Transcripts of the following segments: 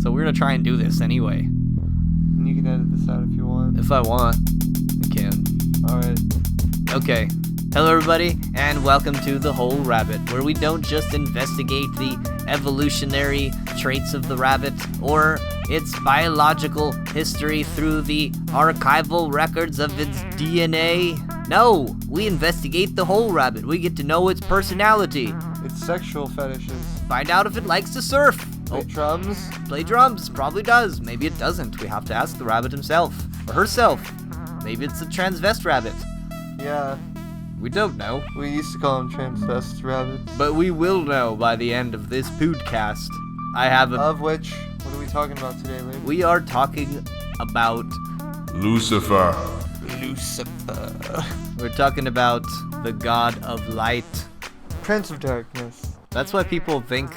So we're going to try and do this anyway. And you can edit this out if you want. If I want, I can. Alright. Okay. Hello everybody, and welcome to The Whole Rabbit, where we don't just investigate the evolutionary traits of the rabbit, or its biological history through the archival records of its DNA. No, we investigate the whole rabbit. We get to know its personality. Its sexual fetishes. Find out if it likes to surf. Play drums. Play drums. Probably does. Maybe it doesn't. We have to ask the rabbit himself. Or herself. Maybe it's a transvest rabbit. Yeah. We don't know. We used to call them transvest rabbits. But we will know by the end of this podcast. I have a... Of which, what are we talking about today, Lee? We are talking about... Lucifer. Lucifer. We're talking about the god of light. Prince of Darkness. That's why people think...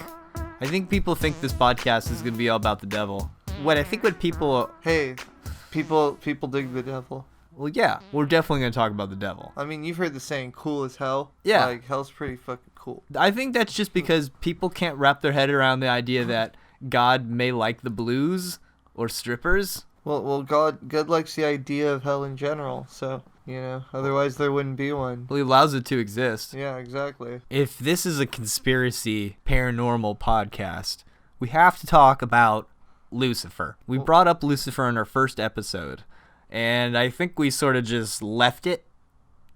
I think people think this podcast is going to be all about the devil. What people... Hey, people dig the devil. Well, yeah, we're definitely going to talk about the devil. I mean, you've heard the saying, cool as hell. Yeah. Like, hell's pretty fucking cool. I think that's just because people can't wrap their head around the idea that God may like the blues or strippers. Well, God likes the idea of hell in general, so, you know, otherwise there wouldn't be one. Well, he allows it to exist. Yeah, exactly. If this is a conspiracy paranormal podcast, we have to talk about Lucifer. We brought up Lucifer in our first episode. And I think we sort of just left it,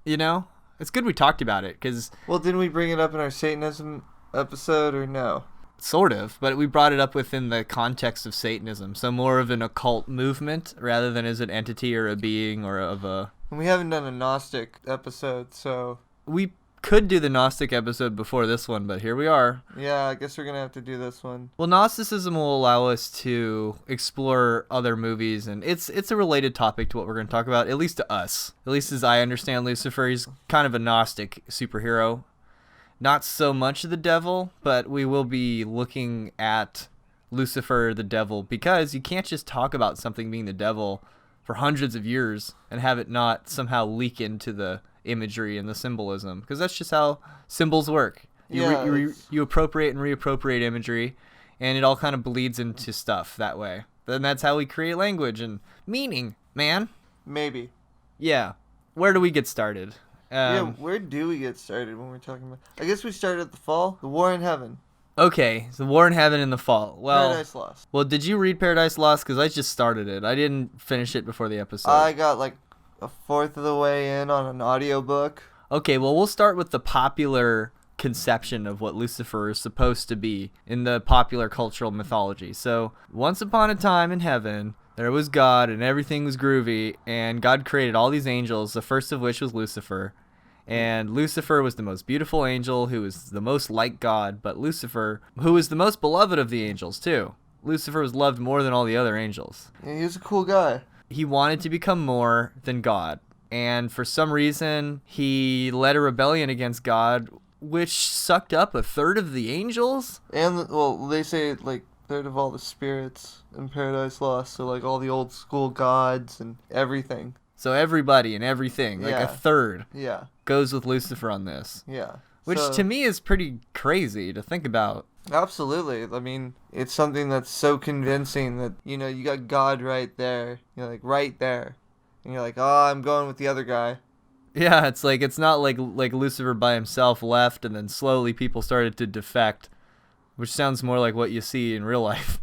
you know? It's good we talked about it, because... Well, didn't we bring it up in our Satanism episode, or no? Sort of, but we brought it up within the context of Satanism, so more of an occult movement, rather than as an entity or a being or of a... And we haven't done a Gnostic episode, so... We could do the Gnostic episode before this one, but here we are. Yeah, I guess we're going to have to do this one. Well, Gnosticism will allow us to explore other movies, and it's a related topic to what we're going to talk about, at least to us. At least as I understand Lucifer, he's kind of a Gnostic superhero. Not so much the devil, but we will be looking at Lucifer the devil, because you can't just talk about something being the devil for hundreds of years and have it not somehow leak into the imagery and the symbolism, because that's just how symbols work. You appropriate and reappropriate imagery, and it all kind of bleeds into stuff that way. Then that's how we create language and meaning, man. Maybe. Yeah. Where do we get started? Where do we get started when we're talking about... I guess we started at the fall. The War in Heaven. Okay, so War in Heaven in the fall. Well, Paradise Lost. Well, did you read Paradise Lost? Because I just started it. I didn't finish it before the episode. I got like a fourth of the way in on an audiobook. Okay, well, we'll start with the popular conception of what Lucifer is supposed to be in the popular cultural mythology. So, once upon a time in heaven, there was God, and everything was groovy, and God created all these angels, the first of which was Lucifer. And Lucifer was the most beautiful angel, who was the most like God, but Lucifer, who was the most beloved of the angels, too. Lucifer was loved more than all the other angels. Yeah, he was a cool guy. He wanted to become more than God, and for some reason, he led a rebellion against God, which sucked up a third of the angels? And, well, they say, like, third of all the spirits in Paradise Lost, so, like, all the old school gods and everything. So everybody and everything, like a third, goes with Lucifer on this. Yeah. Which to me is pretty crazy to think about. Absolutely. I mean, it's something that's so convincing that, you know, you got God right there. You're like, right there. And you're like, oh, I'm going with the other guy. Yeah, it's not like Lucifer by himself left and then slowly people started to defect, which sounds more like what you see in real life.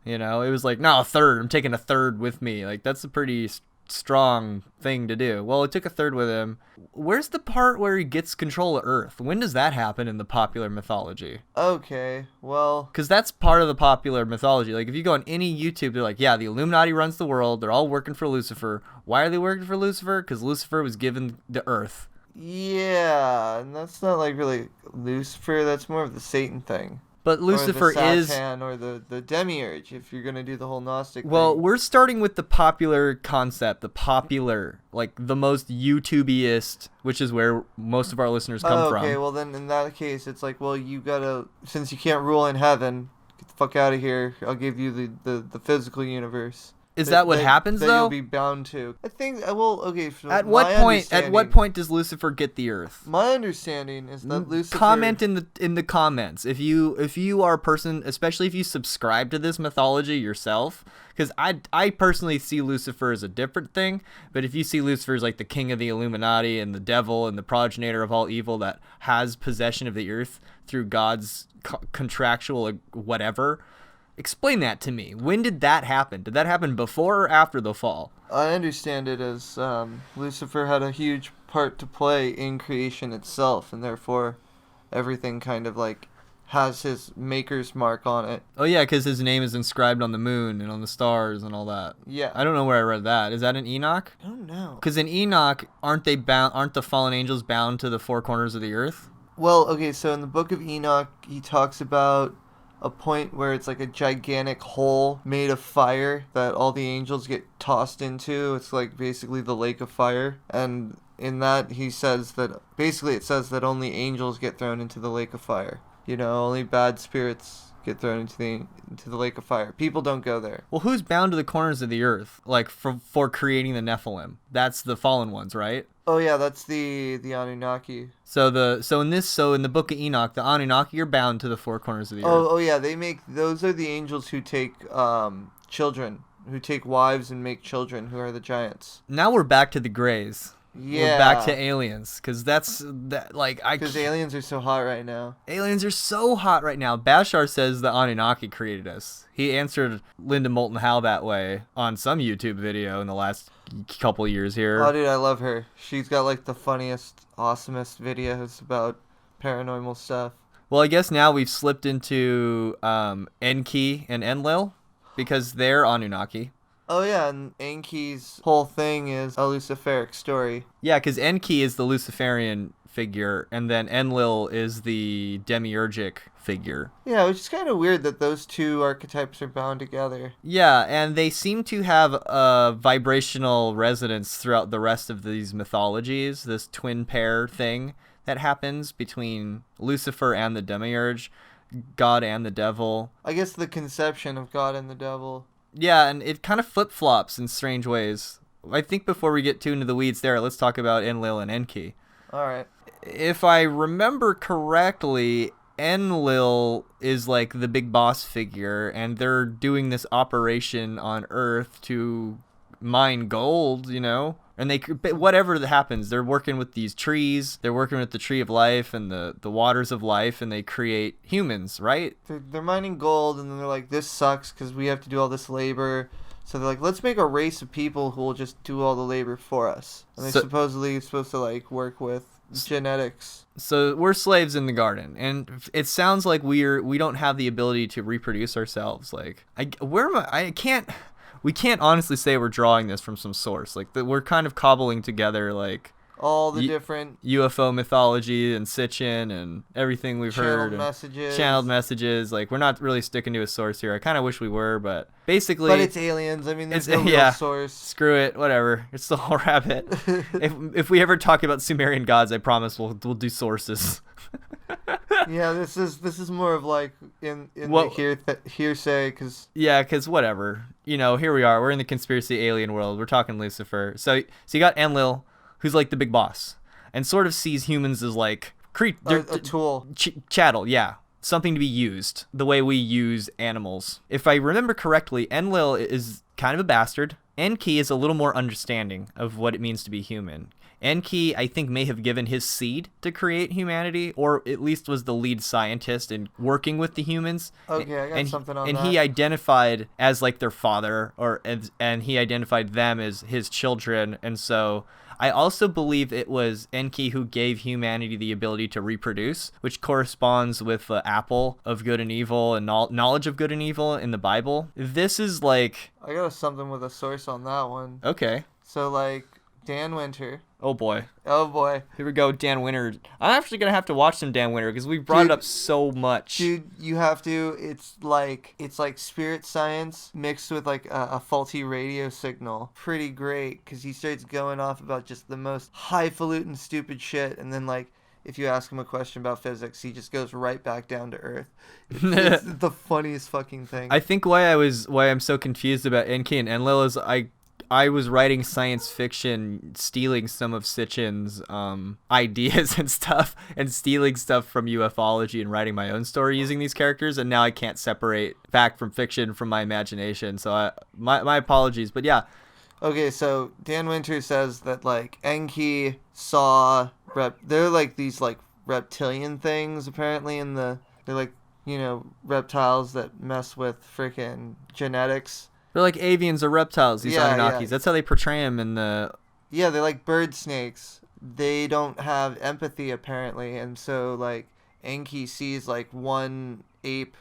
You know, it was like, no, a third. I'm taking a third with me. Like, that's a pretty strong thing to do. Well, it took a third with him. Where's the part where he gets control of Earth? When does that happen in the popular mythology? Okay, well... Because that's part of the popular mythology. Like, if you go on any YouTube, they're like, yeah, the Illuminati runs the world. They're all working for Lucifer. Why are they working for Lucifer? Because Lucifer was given the Earth. Yeah, and that's not, like, really Lucifer. That's more of the Satan thing. But Lucifer is... Or the Demiurge, if you're going to do the whole Gnostic thing. Well, we're starting with the popular concept, the popular, like, the most YouTubiest, which is where most of our listeners come from. Okay, well, then, in that case, it's like, well, you gotta... Since you can't rule in heaven, get the fuck out of here. I'll give you the physical universe. Is that what happens, that though? you'll be bound to. I think. Well, okay. So At what point does Lucifer get the earth? My understanding is that Lucifer. Comment in the comments if you are a person, especially if you subscribe to this mythology yourself, because I personally see Lucifer as a different thing. But if you see Lucifer as like the king of the Illuminati and the devil and the progenitor of all evil that has possession of the earth through God's contractual whatever. Explain that to me. When did that happen? Did that happen before or after the fall? I understand it as Lucifer had a huge part to play in creation itself, and therefore everything kind of like has his maker's mark on it. Oh yeah, because his name is inscribed on the moon and on the stars and all that. Yeah. I don't know where I read that. Is that in Enoch? I don't know. Because in Enoch, aren't the fallen angels bound to the four corners of the earth? Well, okay, so in the book of Enoch, he talks about a point where it's like a gigantic hole made of fire that all the angels get tossed into. It's like basically the lake of fire. And in that, he says that basically it says that only angels get thrown into the lake of fire. You know, only bad spirits get thrown into the lake of fire. People don't go there. Well, who's bound to the corners of the earth, like for creating the Nephilim? That's the fallen ones, right? Oh yeah, that's the Anunnaki. So in the book of Enoch, the Anunnaki are bound to the four corners of the earth. Oh yeah, those are the angels who take children, who take wives and make children, who are the giants. Now we're back to the Greys. Yeah. We're back to aliens, because because aliens are so hot right now. Aliens are so hot right now. Bashar says the Anunnaki created us. He answered Linda Moulton Howe that way on some YouTube video in the last couple years here. Oh, dude, I love her. She's got like the funniest, awesomest videos about paranormal stuff. Well, I guess now we've slipped into Enki and Enlil, because they're Anunnaki. Oh yeah, and Enki's whole thing is a Luciferic story. Yeah, because Enki is the Luciferian figure, and then Enlil is the Demiurgic figure. Yeah, which is kind of weird that those two archetypes are bound together. Yeah, and they seem to have a vibrational resonance throughout the rest of these mythologies, this twin pair thing that happens between Lucifer and the Demiurge, God and the devil. I guess the conception of God and the devil. Yeah, and it kind of flip-flops in strange ways. I think before we get too into the weeds there, let's talk about Enlil and Enki. All right. If I remember correctly, Enlil is like the big boss figure, and they're doing this operation on Earth to mine gold, you know? And whatever that happens, they're working with these trees, they're working with the tree of life and the waters of life, and they create humans, right? They're mining gold, and then they're like, this sucks because we have to do all this labor. So they're like, let's make a race of people who will just do all the labor for us. And they're supposedly supposed to like work with genetics. So we're slaves in the garden, and it sounds like we don't have the ability to reproduce ourselves. Like, we can't honestly say we're drawing this from some source. Like, we're kind of cobbling together, like, all the different UFO mythology and Sitchin and everything we've heard. Channeled messages. Like, we're not really sticking to a source here. I kind of wish we were, but basically... But it's aliens. I mean, there's no real source. Screw it. Whatever. It's the whole rabbit. if we ever talk about Sumerian gods, I promise we'll do sources. Yeah, this is more of like in the hearsay, because... Yeah, because whatever. You know, here we are. We're in the conspiracy alien world. We're talking Lucifer. So you got Enlil, who's like the big boss, and sort of sees humans as like a tool. Chattel, yeah. Something to be used, the way we use animals. If I remember correctly, Enlil is kind of a bastard. Enki is a little more understanding of what it means to be human. Enki, I think, may have given his seed to create humanity, or at least was the lead scientist in working with the humans. Okay, I got something on that. And he identified as like their father, and he identified them as his children, and so I also believe it was Enki who gave humanity the ability to reproduce, which corresponds with the apple of good and evil and knowledge of good and evil in the Bible. This is like... I got something with a source on that one. Okay. So, like, Dan Winter. Oh, boy. Oh, boy. Here we go, Dan Winter. I'm actually going to have to watch some Dan Winter because we brought it up so much. Dude, you have to. It's like spirit science mixed with, like, a faulty radio signal. Pretty great, because he starts going off about just the most highfalutin stupid shit, and then, like, if you ask him a question about physics, he just goes right back down to earth. It's the funniest fucking thing. I think why I'm so confused about Enki and Enlil is I was writing science fiction, stealing some of Sitchin's ideas and stuff, and stealing stuff from ufology and writing my own story using these characters, and now I can't separate fact from fiction from my imagination. So my apologies, but yeah. Okay, so Dan Winter says that like Enki saw they're like these like reptilian things apparently they're like, you know, reptiles that mess with freaking genetics. They're like avians or reptiles, these Anunnakis. Yeah. That's how they portray them in the... Yeah, they're like bird snakes. They don't have empathy apparently, and so like Enki sees like one ape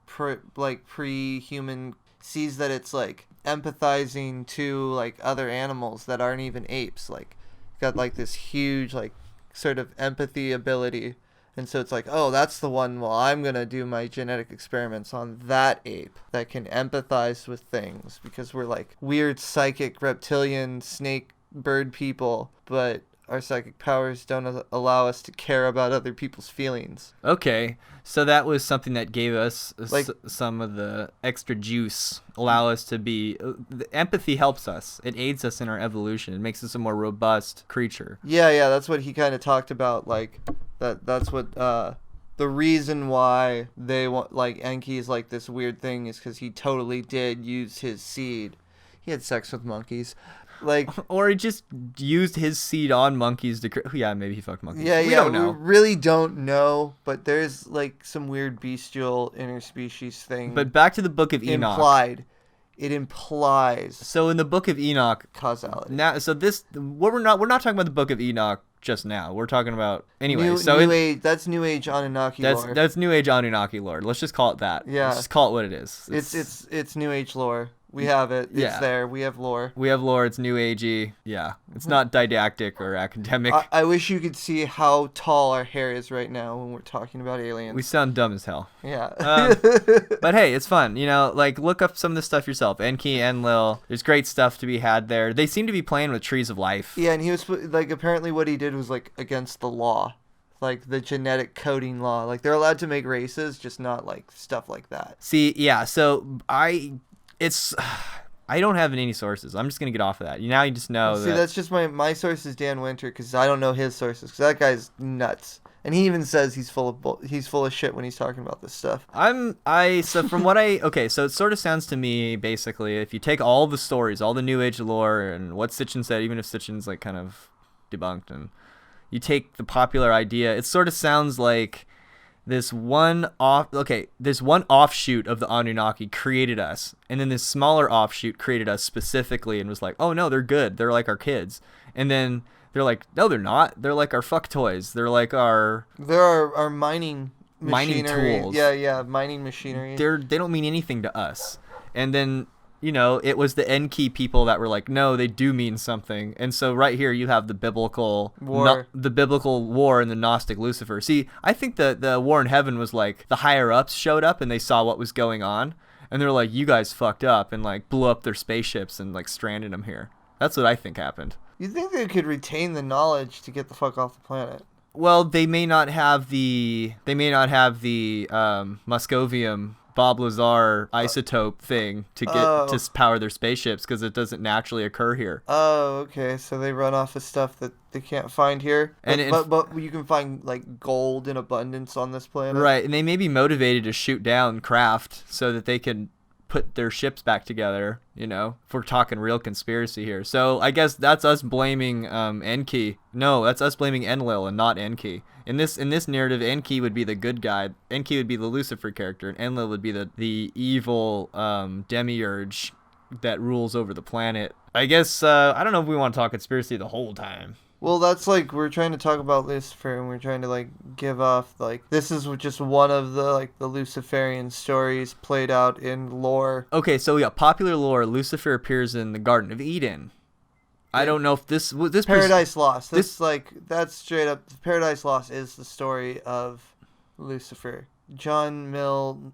pre-human, sees that it's like empathizing to like other animals that aren't even apes, like got like this huge like sort of empathy ability, and so it's like, oh, that's the one. Well, I'm gonna do my genetic experiments on that ape that can empathize with things, because we're like weird psychic reptilian snake bird people, but our psychic powers don't allow us to care about other people's feelings. Okay, so that was something that gave us Like- some of the extra juice, allow us to be... the empathy helps us. It aids us in our evolution. It makes us a more robust creature. Yeah, that's what he kind of talked about, like that's what the reason why they want, like, Enki is like this weird thing is because he totally did use his seed. He had sex with monkeys. Like, Or he just used his seed on monkeys to... Yeah, maybe he fucked monkeys. we don't know. We really don't know, but there's like some weird bestial interspecies thing. But back to the Book of Enoch. It implies So in the Book of Enoch... causality. Now, so this... we're not talking about the Book of Enoch just now. We're talking about... Anyway, New Age, that's New Age Anunnaki lore. That's New Age Anunnaki lore. Let's just call it that. Yeah. Let's just call it what it is. It's New Age lore. We have it. It's Yeah. there. We have lore. We have lore. It's New Agey. Yeah. It's not didactic or academic. I wish you could see how tall our hair is right now when we're talking about aliens. We sound dumb as hell. Yeah. But hey, it's fun. You know, like, look up some of this stuff yourself. Enki, Enlil. There's great stuff to be had there. They seem to be playing with trees of life. Yeah, and he was like, apparently what he did was like against the law, like the genetic coding law. Like they're allowed to make races, just not like stuff like that. See, yeah. So I don't have any sources. I'm just gonna get off of that. Now you just know See, that's just my source is Dan Winter, because I don't know his sources, because that guy's nuts. And he even says he's full of shit when he's talking about this stuff. So from what okay, so it sort of sounds to me, basically, if you take all the stories, all the New Age lore, and what Sitchin said, even if Sitchin's like kind of debunked, and you take the popular idea, it sort of sounds like this one offshoot of the Anunnaki created us, and then this smaller offshoot created us specifically and was like, oh no, they're good, they're like our kids, and then they're like, no, they're not, they're like our fuck toys, they're like our mining machinery. tools. Yeah, mining machinery. They don't mean anything to us. And then, you know, it was the Enki people that were like, no, they do mean something. And so right here you have the biblical war, and the Gnostic Lucifer. See, I think the war in heaven was like the higher ups showed up and they saw what was going on, and they're like, you guys fucked up, and like blew up their spaceships and like stranded them here. That's what I think happened. You think they could retain the knowledge to get the fuck off the planet? Well, they may not have the Moscovium Bob Lazar isotope thing to get to power their spaceships, because it doesn't naturally occur here. Oh, okay. So they run off of stuff that they can't find here. But you can find like gold in abundance on this planet. Right, and they may be motivated to shoot down craft so that they can put their ships back together, you know, if we're talking real conspiracy here. So I guess that's us blaming Enki. No, that's us blaming Enlil and not Enki. In this narrative, Enki would be the good guy. Enki would be the Lucifer character, and Enlil would be the evil Demiurge that rules over the planet. I guess, I don't know if we want to talk conspiracy the whole time. Well, that's like, we're trying to talk about Lucifer, and we're trying to like give off, like, this is just one of the like the Luciferian stories played out in lore. Okay, so yeah, popular lore, Lucifer appears in the Garden of Eden. I don't know if this Paradise Lost. That's straight up. Paradise Lost is the story of Lucifer. John Milton.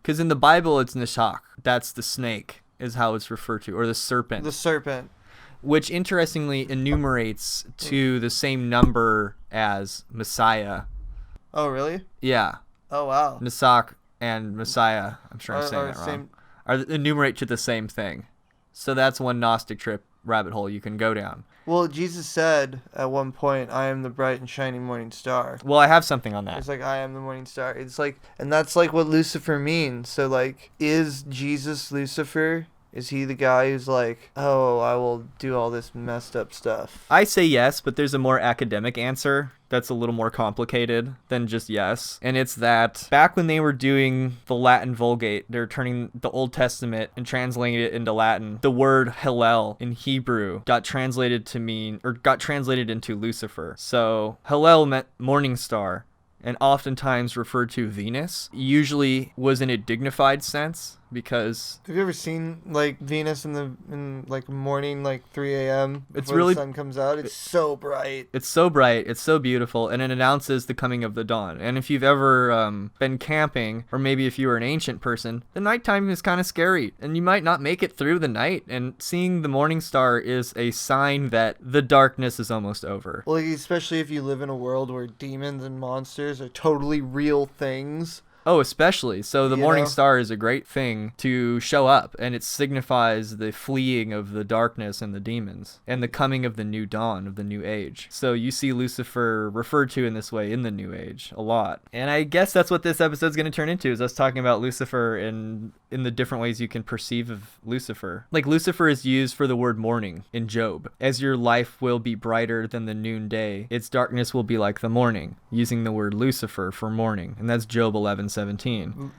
Because in the Bible, it's Nishak. That's the snake, is how it's referred to, or the serpent. The serpent. which interestingly enumerates to the same number as Messiah. Oh, really? Yeah. Oh, wow. Nisak and Messiah, I'm sure I'm saying that wrong, are enumerate to the same thing. So that's one Gnostic trip rabbit hole you can go down. Well, Jesus said at one point, I am the bright and shining morning star. Well, I have something on that. It's like, I am the morning star. It's like, and that's like what Lucifer means. So like, is Jesus Lucifer? Is he the guy who's like, oh, I will do all this messed up stuff? I say yes, but there's a more academic answer that's a little more complicated than just yes. And it's that back when they were doing the Latin Vulgate, they're turning the Old Testament and translating it into Latin. The word Hillel in Hebrew got translated into Lucifer. So Hillel meant morning star, and oftentimes referred to Venus, usually was in a dignified sense, because have you ever seen like Venus in like morning, like 3 a.m. It's before really the sun comes out? It's so bright. It's so bright, it's so beautiful, and it announces the coming of the dawn. And if you've ever been camping, or maybe if you were an ancient person, the nighttime is kind of scary, and you might not make it through the night. And seeing the morning star is a sign that the darkness is almost over. Well, like, especially if you live in a world where demons and monsters are totally real things. Oh, especially. So the morning star is a great thing to show up, and it signifies the fleeing of the darkness and the demons, and the coming of the new dawn of the new age. So you see Lucifer referred to in this way in the new age a lot. And I guess that's what this episode's going to turn into, is us talking about Lucifer in the different ways you can perceive of Lucifer. Like, Lucifer is used for the word morning in Job. As your life will be brighter than the noonday, its darkness will be like the morning, using the word Lucifer for morning. And that's Job 11:17.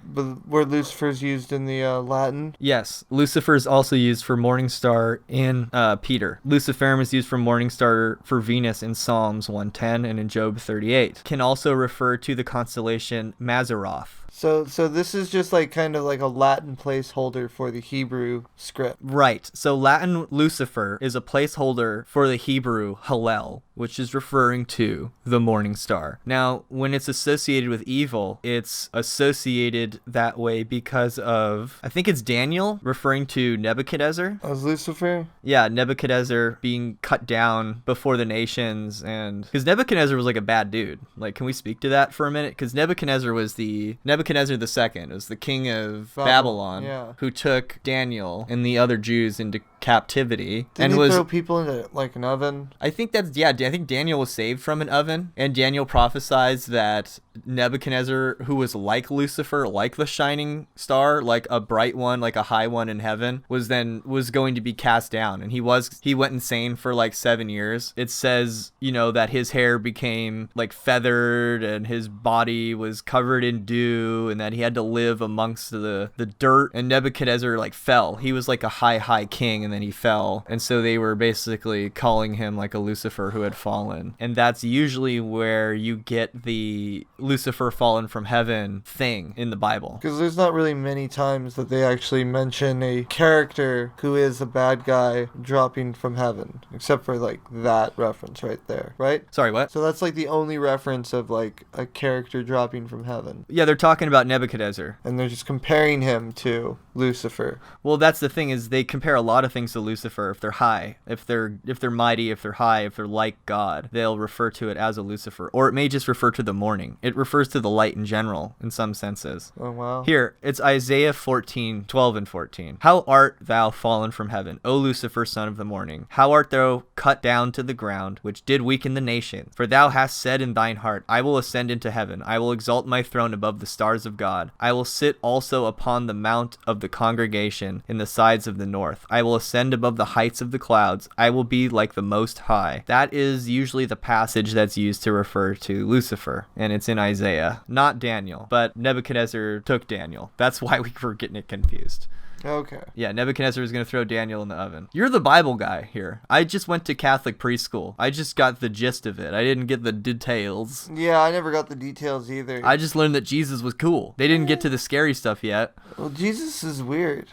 But where Lucifer's used in the Latin? Yes. Lucifer is also used for morning star in Peter. Luciferum is used for morning star for Venus in Psalms 110 and in Job 38. Can also refer to the constellation Mazzaroth. So this is just like kind of like a Latin placeholder for the Hebrew script. Right. So Latin Lucifer is a placeholder for the Hebrew Hallel, which is referring to the morning star. Now, when it's associated with evil, it's associated that way because of, I think it's Daniel referring to Nebuchadnezzar. As Lucifer? Yeah, Nebuchadnezzar being cut down before the nations, and because Nebuchadnezzar was like a bad dude. Like, can we speak to that for a minute? Because Nebuchadnezzar II was the king of Babylon, who took Daniel and the other Jews into captivity. Didn't he throw people into like an oven? I think Daniel was saved from an oven, and Daniel prophesied that Nebuchadnezzar, who was like Lucifer, like the shining star, like a bright one, like a high one in heaven, was going to be cast down. And he went insane for like 7 years. It says, that his hair became like feathered and his body was covered in dew, and that he had to live amongst the dirt. And Nebuchadnezzar like fell. He was like a high king, and then he fell. And so they were basically calling him like a Lucifer who had fallen. And that's usually where you get the Lucifer fallen from heaven thing in the Bible. Because there's not really many times that they actually mention a character who is a bad guy dropping from heaven, except for like that reference right there, right? Sorry, what? So that's like the only reference of like a character dropping from heaven. Yeah, they're talking about Nebuchadnezzar. And they're just comparing him to Lucifer. Well, that's the thing, is they compare a lot of things to Lucifer. If they're high, if they're mighty, if they're high, if they're like God, they'll refer to it as a Lucifer. Or it may just refer to the morning. It refers to the light in general, in some senses. Oh, wow. Here, it's Isaiah 14:12 and 14. How art thou fallen from heaven, O Lucifer, son of the morning? How art thou cut down to the ground, which did weaken the nations? For thou hast said in thine heart, I will ascend into heaven. I will exalt my throne above the stars of God. I will sit also upon the mount of the congregation in the sides of the north. I will ascend above the heights of the clouds. I will be like the Most High. That is usually the passage that's used to refer to Lucifer, and it's in Isaiah, not Daniel, but Nebuchadnezzar took Daniel. That's why we were getting it confused. Okay. Yeah, Nebuchadnezzar was going to throw Daniel in the oven. You're the Bible guy here. I just went to Catholic preschool. I just got the gist of it. I didn't get the details. Yeah, I never got the details either. I just learned that Jesus was cool. They didn't get to the scary stuff yet. Well, Jesus is weird.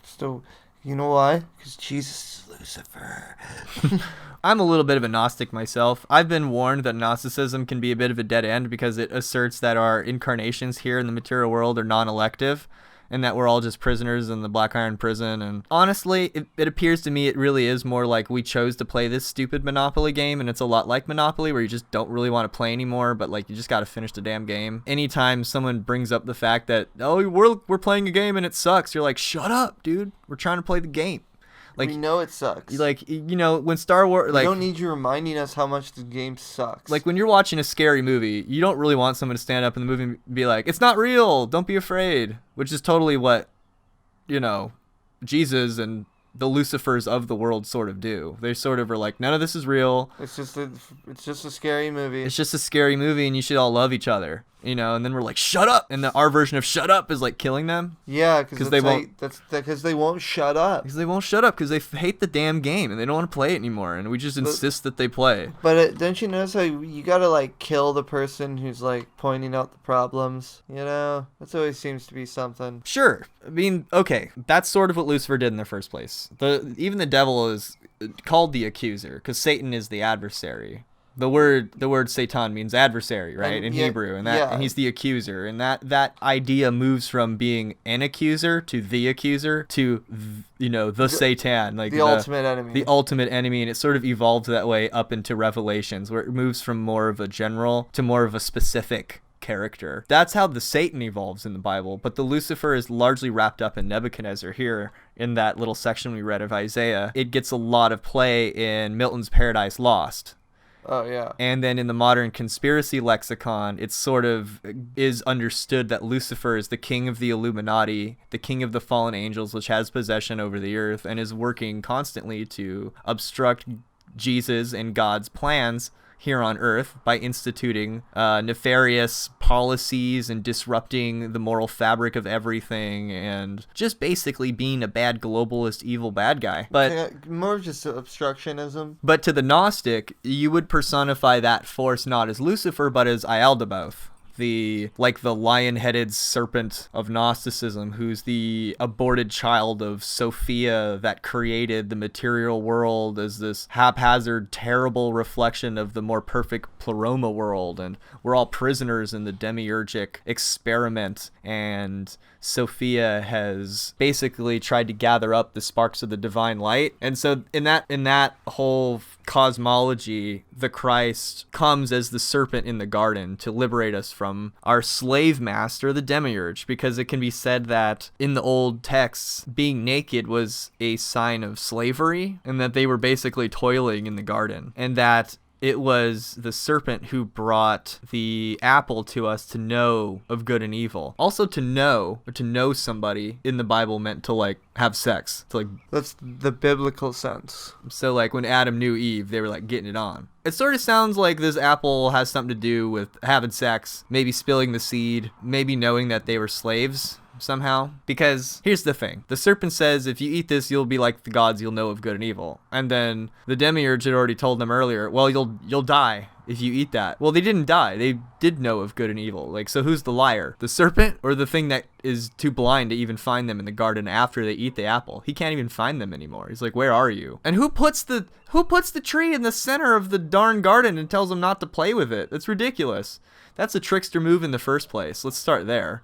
So, you know why? Because Jesus is Lucifer. I'm a little bit of a Gnostic myself. I've been warned that Gnosticism can be a bit of a dead end because it asserts that our incarnations here in the material world are non-elective. and that we're all just prisoners in the Black Iron prison. And honestly, it appears to me it really is more like we chose to play this stupid Monopoly game, and it's a lot like Monopoly where you just don't really want to play anymore, but like you just got to finish the damn game. Anytime someone brings up the fact that, oh, we're playing a game and it sucks, you're like, shut up, dude. We're trying to play the game. Like, we know it sucks. Like, you know, when Star Wars, like, we don't need you reminding us how much the game sucks. like when you're watching a scary movie, you don't really want someone to stand up in the movie and be like, it's not real, don't be afraid, which is totally what, you know, Jesus and the Lucifers of the world sort of do. They sort of are like, none of this is real. It's just a scary movie. It's just a scary movie, and you should all love each other, you know. And then we're like, shut up, and our version of shut up is like killing them. Yeah, because they won't. Because they won't shut up. Because they won't shut up because they hate the damn game and they don't want to play it anymore, and we just insist that they play. But don't you notice how you gotta like kill the person who's like pointing out the problems? You know, that always seems to be something. Sure, I mean, okay, that's sort of what Lucifer did in the first place. Even the devil is called the accuser because Satan is the adversary. The word Satan means adversary, right, in Hebrew, and he's the accuser, and that idea moves from being an accuser to the accuser to the Satan, like the ultimate enemy. The ultimate enemy, and it sort of evolved that way up into Revelations, where it moves from more of a general to more of a specific character. That's how the Satan evolves in the Bible, but the Lucifer is largely wrapped up in Nebuchadnezzar here in that little section we read of Isaiah. It gets a lot of play in Milton's Paradise Lost. Oh, yeah. And then in the modern conspiracy lexicon, it sort of is understood that Lucifer is the king of the Illuminati, the king of the fallen angels, which has possession over the earth and is working constantly to obstruct Jesus and God's plans here on earth by instituting nefarious policies and disrupting the moral fabric of everything and just basically being a bad globalist evil bad guy. But more just obstructionism. But to the Gnostic, you would personify that force not as Lucifer but as Ialdabaoth, the lion-headed serpent of Gnosticism, who's the aborted child of Sophia that created the material world as this haphazard, terrible reflection of the more perfect pleroma world, and we're all prisoners in the demiurgic experiment, and Sophia has basically tried to gather up the sparks of the divine light. And so in that whole cosmology, the Christ comes as the serpent in the garden to liberate us from our slave master, the Demiurge, because it can be said that in the old texts, being naked was a sign of slavery, and that they were basically toiling in the garden, and that it was the serpent who brought the apple to us to know of good and evil. Also to know somebody in the Bible meant to like have sex. To like, that's the biblical sense. So like when Adam knew Eve, they were like getting it on. It sort of sounds like this apple has something to do with having sex, maybe spilling the seed, maybe knowing that they were slaves somehow. Because here's the thing, the serpent says if you eat this you'll be like the gods, you'll know of good and evil, and then the Demiurge had already told them earlier, well, you'll die if you eat that. Well, they didn't die, they did know of good and evil. Like, so who's the liar, the serpent or the thing that is too blind to even find them in the garden after they eat the apple? He can't even find them anymore. He's like, where are you? And who puts the tree in the center of the darn garden and tells them not to play with it? That's ridiculous. That's a trickster move in the first place. Let's start there.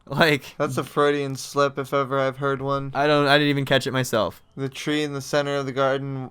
Like, that's a Freudian slip if ever I've heard one. I didn't even catch it myself. The tree in the center of the garden,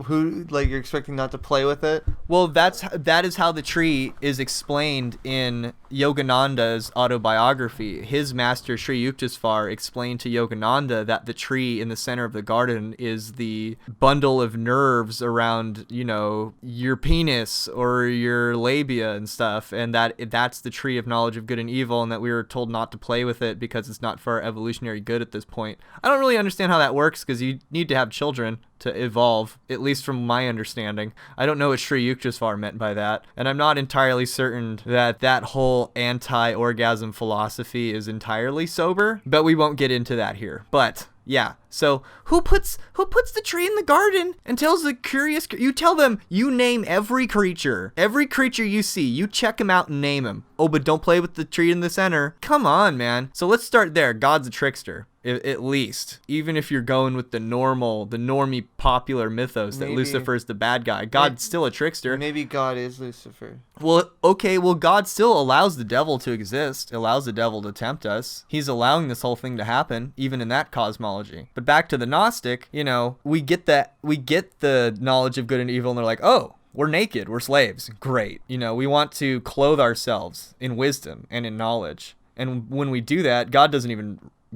who, like, you're expecting not to play with it? Well, that is how the tree is explained in Yogananda's autobiography. His master Sri Yukteswar explained to Yogananda that the tree in the center of the garden is the bundle of nerves around, your penis or your labia and stuff, and that's the tree of knowledge of good and evil, and that we were told not to play with it because it's not for our evolutionary good at this point. I don't really understand how that works, because you need to have children to evolve, at least from my understanding. I don't know what Sri Yukteswar meant by that, and I'm not entirely certain that whole anti-orgasm philosophy is entirely sober, but we won't get into that here. But yeah, so who puts the tree in the garden and tells the curious, you tell them, you name every creature you see, you check them out and name them. Oh, but don't play with the tree in the center. Come on, man. So let's start there. God's a trickster. At least, even if you're going with the normie popular mythos that Lucifer's the bad guy, God's still a trickster. Maybe God is Lucifer. Well, okay, God still allows the devil to exist, allows the devil to tempt us. He's allowing this whole thing to happen, even in that cosmology. But back to the Gnostic, we get the knowledge of good and evil, and they're like, oh, we're naked, we're slaves. Great. We want to clothe ourselves in wisdom and in knowledge. And when we do that,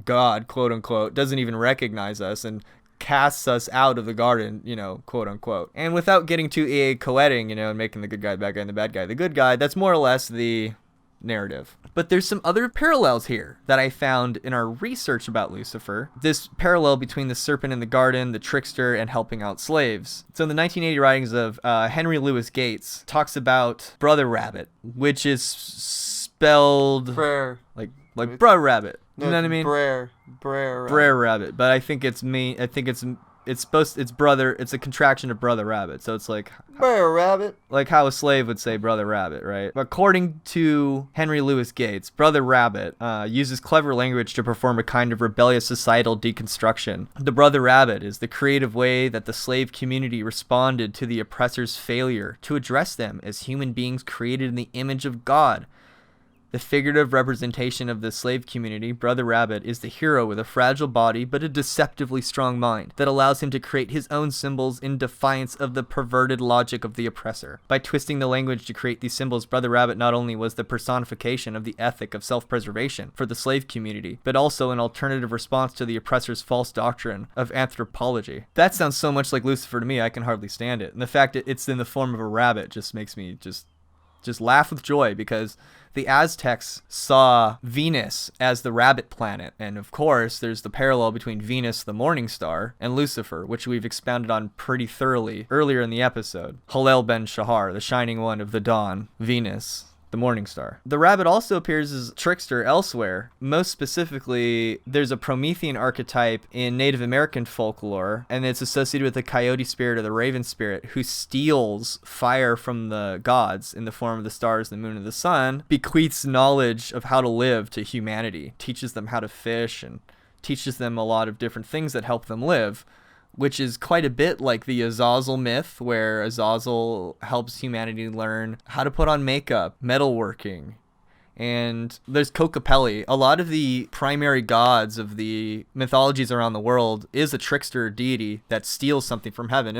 God, quote unquote, doesn't even recognize us and casts us out of the garden, quote unquote. And without getting too poetic, and making the good guy the bad guy and the bad guy the good guy, that's more or less the narrative. But there's some other parallels here that I found in our research about Lucifer. This parallel between the serpent in the garden, the trickster, and helping out slaves. So in the 1980 writings of Henry Louis Gates talks about Brother Rabbit, which is spelled Prayer. like Brother Rabbit. No, You know what I mean? Brer Rabbit. But I think it's brother. It's a contraction of Brother Rabbit. So it's like Brer Rabbit. Like how a slave would say Brother Rabbit, right? According to Henry Louis Gates, Brother Rabbit uses clever language to perform a kind of rebellious societal deconstruction. The Brother Rabbit is the creative way that the slave community responded to the oppressor's failure to address them as human beings created in the image of God. The figurative representation of the slave community, Brother Rabbit, is the hero with a fragile body but a deceptively strong mind that allows him to create his own symbols in defiance of the perverted logic of the oppressor. By twisting the language to create these symbols, Brother Rabbit not only was the personification of the ethic of self-preservation for the slave community, but also an alternative response to the oppressor's false doctrine of anthropology. That sounds so much like Lucifer to me, I can hardly stand it. And the fact that it's in the form of a rabbit just makes me just laugh with joy, because the Aztecs saw Venus as the rabbit planet. And of course, there's the parallel between Venus, the morning star, and Lucifer, which we've expounded on pretty thoroughly earlier in the episode. Halel ben Shahar, the shining one of the dawn, Venus, the morning star. The rabbit also appears as a trickster elsewhere. Most specifically, there's a Promethean archetype in Native American folklore, and it's associated with the coyote spirit or the raven spirit, who steals fire from the gods in the form of the stars, the moon, and the sun, bequeaths knowledge of how to live to humanity, teaches them how to fish, and teaches them a lot of different things that help them live, which is quite a bit like the Azazel myth, where Azazel helps humanity learn how to put on makeup, metalworking, and there's Kokopelli. A lot of the primary gods of the mythologies around the world is a trickster deity that steals something from heaven.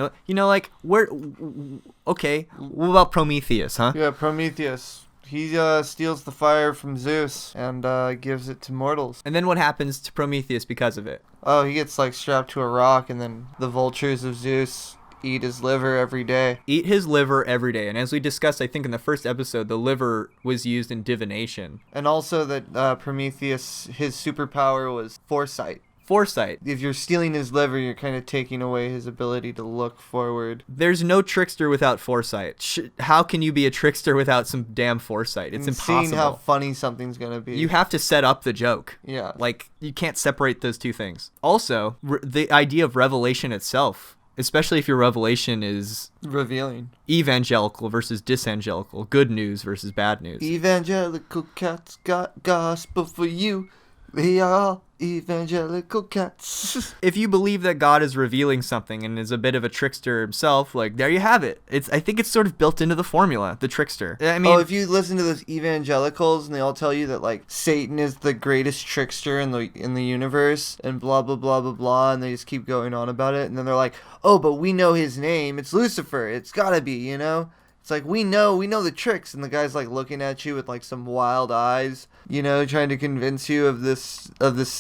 Okay, what about Prometheus, huh? Yeah, Prometheus. He steals the fire from Zeus and gives it to mortals. And then what happens to Prometheus because of it? Oh, he gets strapped to a rock, and then the vultures of Zeus eat his liver every day. Eat his liver every day. And as we discussed, I think in the first episode, the liver was used in divination. And also that Prometheus, his superpower was foresight. If you're stealing his liver, you're kind of taking away his ability to look forward. There's no trickster without foresight. How can you be a trickster without some damn foresight? It's impossible. Seeing how funny something's going to be. You have to set up the joke. Yeah. You can't separate those two things. Also, the idea of revelation itself, especially if your revelation is revealing, evangelical versus disangelical, good news versus bad news. Evangelical cats got gospel for you. We are all evangelical cats. If you believe that God is revealing something and is a bit of a trickster himself, there you have it. I think it's sort of built into the formula, the trickster. I mean, if you listen to those evangelicals and they all tell you that Satan is the greatest trickster in the universe and blah blah blah blah blah, and they just keep going on about it, and then they're like, oh, but we know his name. It's Lucifer. It's gotta be, It's we know the tricks, and the guy's looking at you with some wild eyes, trying to convince you of this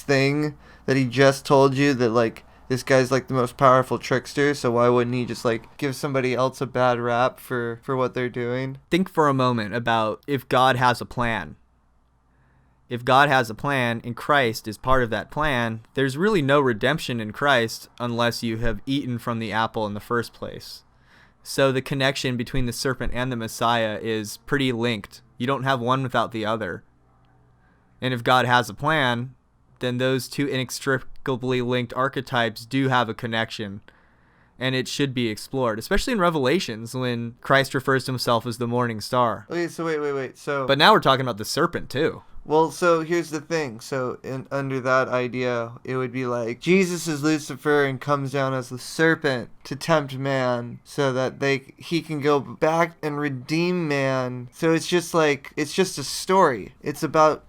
thing that he just told you, that this guy's the most powerful trickster, so why wouldn't he just give somebody else a bad rap for what they're doing? Think for a moment about if God has a plan. If God has a plan and Christ is part of that plan, there's really no redemption in Christ unless you have eaten from the apple in the first place. So the connection between the serpent and the Messiah is pretty linked. You don't have one without the other. And if God has a plan, then those two inextricably linked archetypes do have a connection. And it should be explored, especially in Revelations when Christ refers to himself as the morning star. Okay, so wait. But now we're talking about the serpent too. Well, so here's the thing. So under that idea, it would be like Jesus is Lucifer and comes down as the serpent to tempt man so that he can go back and redeem man. So it's just a story. It's about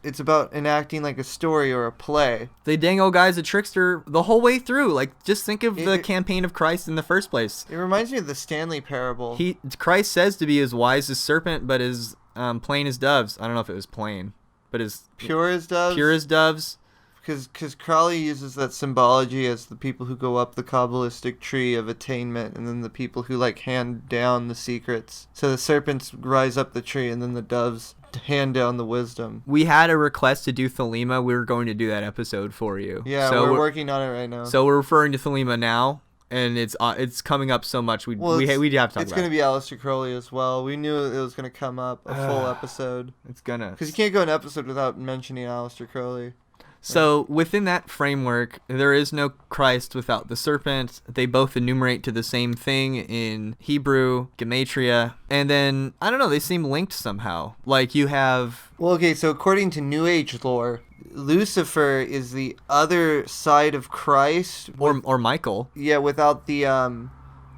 enacting like a story or a play. The dang old guy's a trickster the whole way through. Like, just think of the campaign of Christ in the first place. It reminds me of the Stanley parable. Christ says to be as wise as serpent, but as plain as doves. I don't know if it was plain, but as pure as doves. Pure as doves. Because Crowley uses that symbology as the people who go up the Kabbalistic tree of attainment, and then the people who like hand down the secrets. So the serpents rise up the tree, and then the doves hand down the wisdom. We had a request to do Thelema. We were going to do that episode for you. Yeah, so we're working on it right now. So we're referring to Thelema now, and it's coming up so much. We have to talk about it. It's going to be Aleister Crowley as well. We knew it was going to come up, a full episode. It's gonna. Because you can't go an episode without mentioning Aleister Crowley. So within that framework, there is no Christ without the serpent. They both enumerate to the same thing in Hebrew, Gematria, and then, I don't know, they seem linked somehow. Like you have... Well, okay, so according to New Age lore, Lucifer is the other side of Christ. Or Michael. Yeah, without the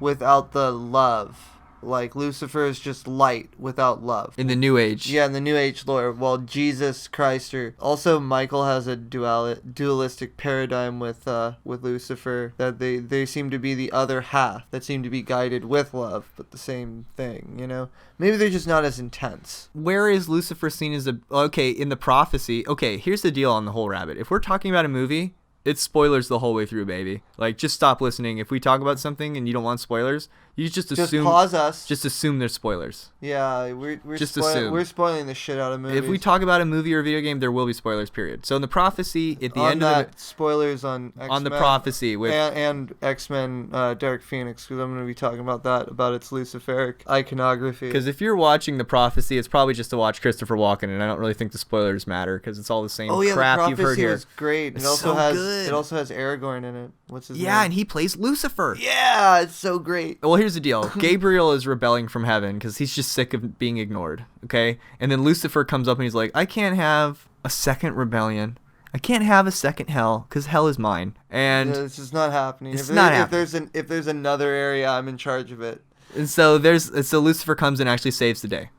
love. Like, Lucifer is just light without love. In the New Age. Yeah, in the New Age lore. While Jesus Christ, or also Michael has a dualistic paradigm with Lucifer, that they seem to be the other half, that seem to be guided with love, but the same thing, you know? Maybe they're just not as intense. Where is Lucifer seen as in the prophecy? Okay, here's the deal on the whole rabbit. If we're talking about a movie, it's spoilers the whole way through, baby. Like, just stop listening. If we talk about something and you don't want spoilers, you just assume. Just pause us. Just assume there's spoilers. Yeah, we're assume. We're spoiling the shit out of movies. If we talk about a movie or a video game, there will be spoilers. Period. So in the prophecy, at the end of the spoilers on X-Men, on the prophecy with and X-Men Dark Phoenix, because I'm going to be talking about its Luciferic iconography. Because if you're watching the prophecy, it's probably just to watch Christopher Walken, and I don't really think the spoilers matter because it's all the same crap you've heard here. Was great. It also has Aragorn in it. What's his name? Yeah, and he plays Lucifer. Yeah, it's so great. Well, here's the deal. Gabriel is rebelling from heaven because he's just sick of being ignored, okay? And then Lucifer comes up and he's like, I can't have a second rebellion. I can't have a second hell because hell is mine. And this is not happening. If there's another area, I'm in charge of it. And so Lucifer comes and actually saves the day.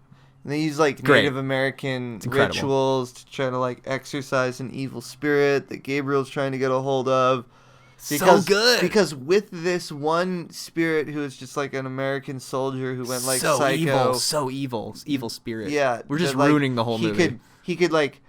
And they use like Native American rituals to try to like exorcise an evil spirit that Gabriel's trying to get a hold of. So good. Because with this one spirit who is just like an American soldier who went like psycho. So evil spirit. Yeah. We're just ruining the whole movie. He could like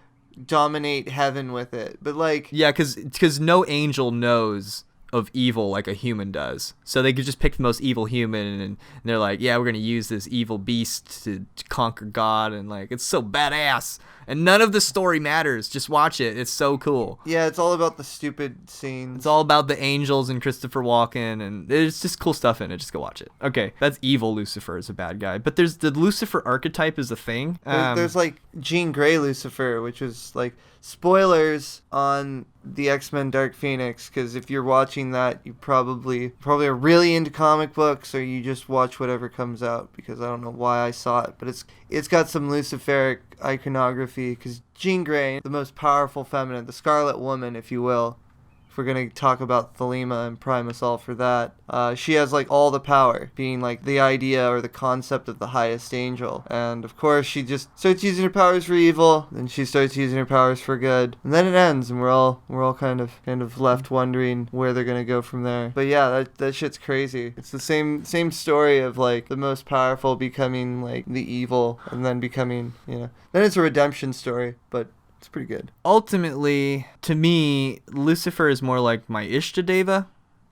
dominate heaven with it. But like... Yeah, because no angel knows of evil like a human does. So they could just pick the most evil human and they're like, yeah, we're going to use this evil beast to conquer God. And like, it's so badass. And none of the story matters. Just watch it. It's so cool. Yeah, it's all about the stupid scenes. It's all about the angels and Christopher Walken, and there's just cool stuff in it. Just go watch it. Okay, that's evil Lucifer is a bad guy. But there's the Lucifer archetype is a thing. There's like Jean Grey Lucifer, which is like spoilers on the X-Men Dark Phoenix, because if you're watching that, you probably are really into comic books, or you just watch whatever comes out, because I don't know why I saw it, but it's got some Luciferic iconography, because Jean Grey, the most powerful feminine, the Scarlet Woman, if you will, if we're going to talk about Thelema and Primus all for that, she has like all the power, being like the idea or the concept of the highest angel. And of course she just starts using her powers for evil, then she starts using her powers for good, and then it ends, and we're all kind of left wondering where they're going to go from there. But yeah, that shit's crazy. It's the same story of like the most powerful becoming like the evil, and then becoming, then it's a redemption story, but it's pretty good. Ultimately, to me, Lucifer is more like my Ishta-Deva.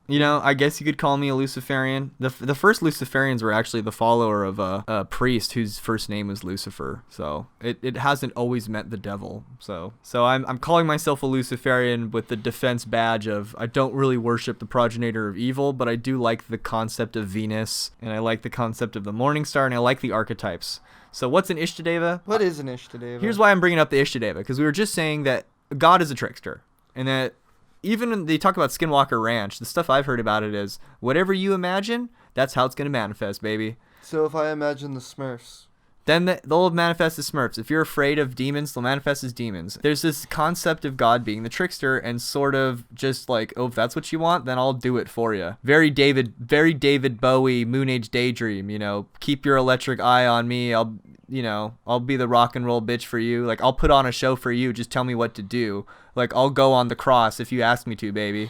I guess you could call me a Luciferian. The first Luciferians were actually the follower of a priest whose first name was Lucifer. So it hasn't always meant the devil. So I'm calling myself a Luciferian with the defense badge of I don't really worship the progenitor of evil, but I do like the concept of Venus, and I like the concept of the morning star, and I like the archetypes. So what's an Ishta-Deva? What is an Ishta-Deva? Here's why I'm bringing up the Ishta-Deva, because we were just saying that God is a trickster, and that even when they talk about Skinwalker Ranch, the stuff I've heard about it is whatever you imagine, that's how it's going to manifest, baby. So if I imagine the Smurfs. Then they'll manifest as Smurfs. If you're afraid of demons, they'll manifest as demons. There's this concept of God being the trickster and sort of just like, oh, if that's what you want, then I'll do it for you. Very David Bowie, Moon Age Daydream, keep your electric eye on me. I'll be the rock and roll bitch for you. Like, I'll put on a show for you. Just tell me what to do. Like, I'll go on the cross if you ask me to, baby.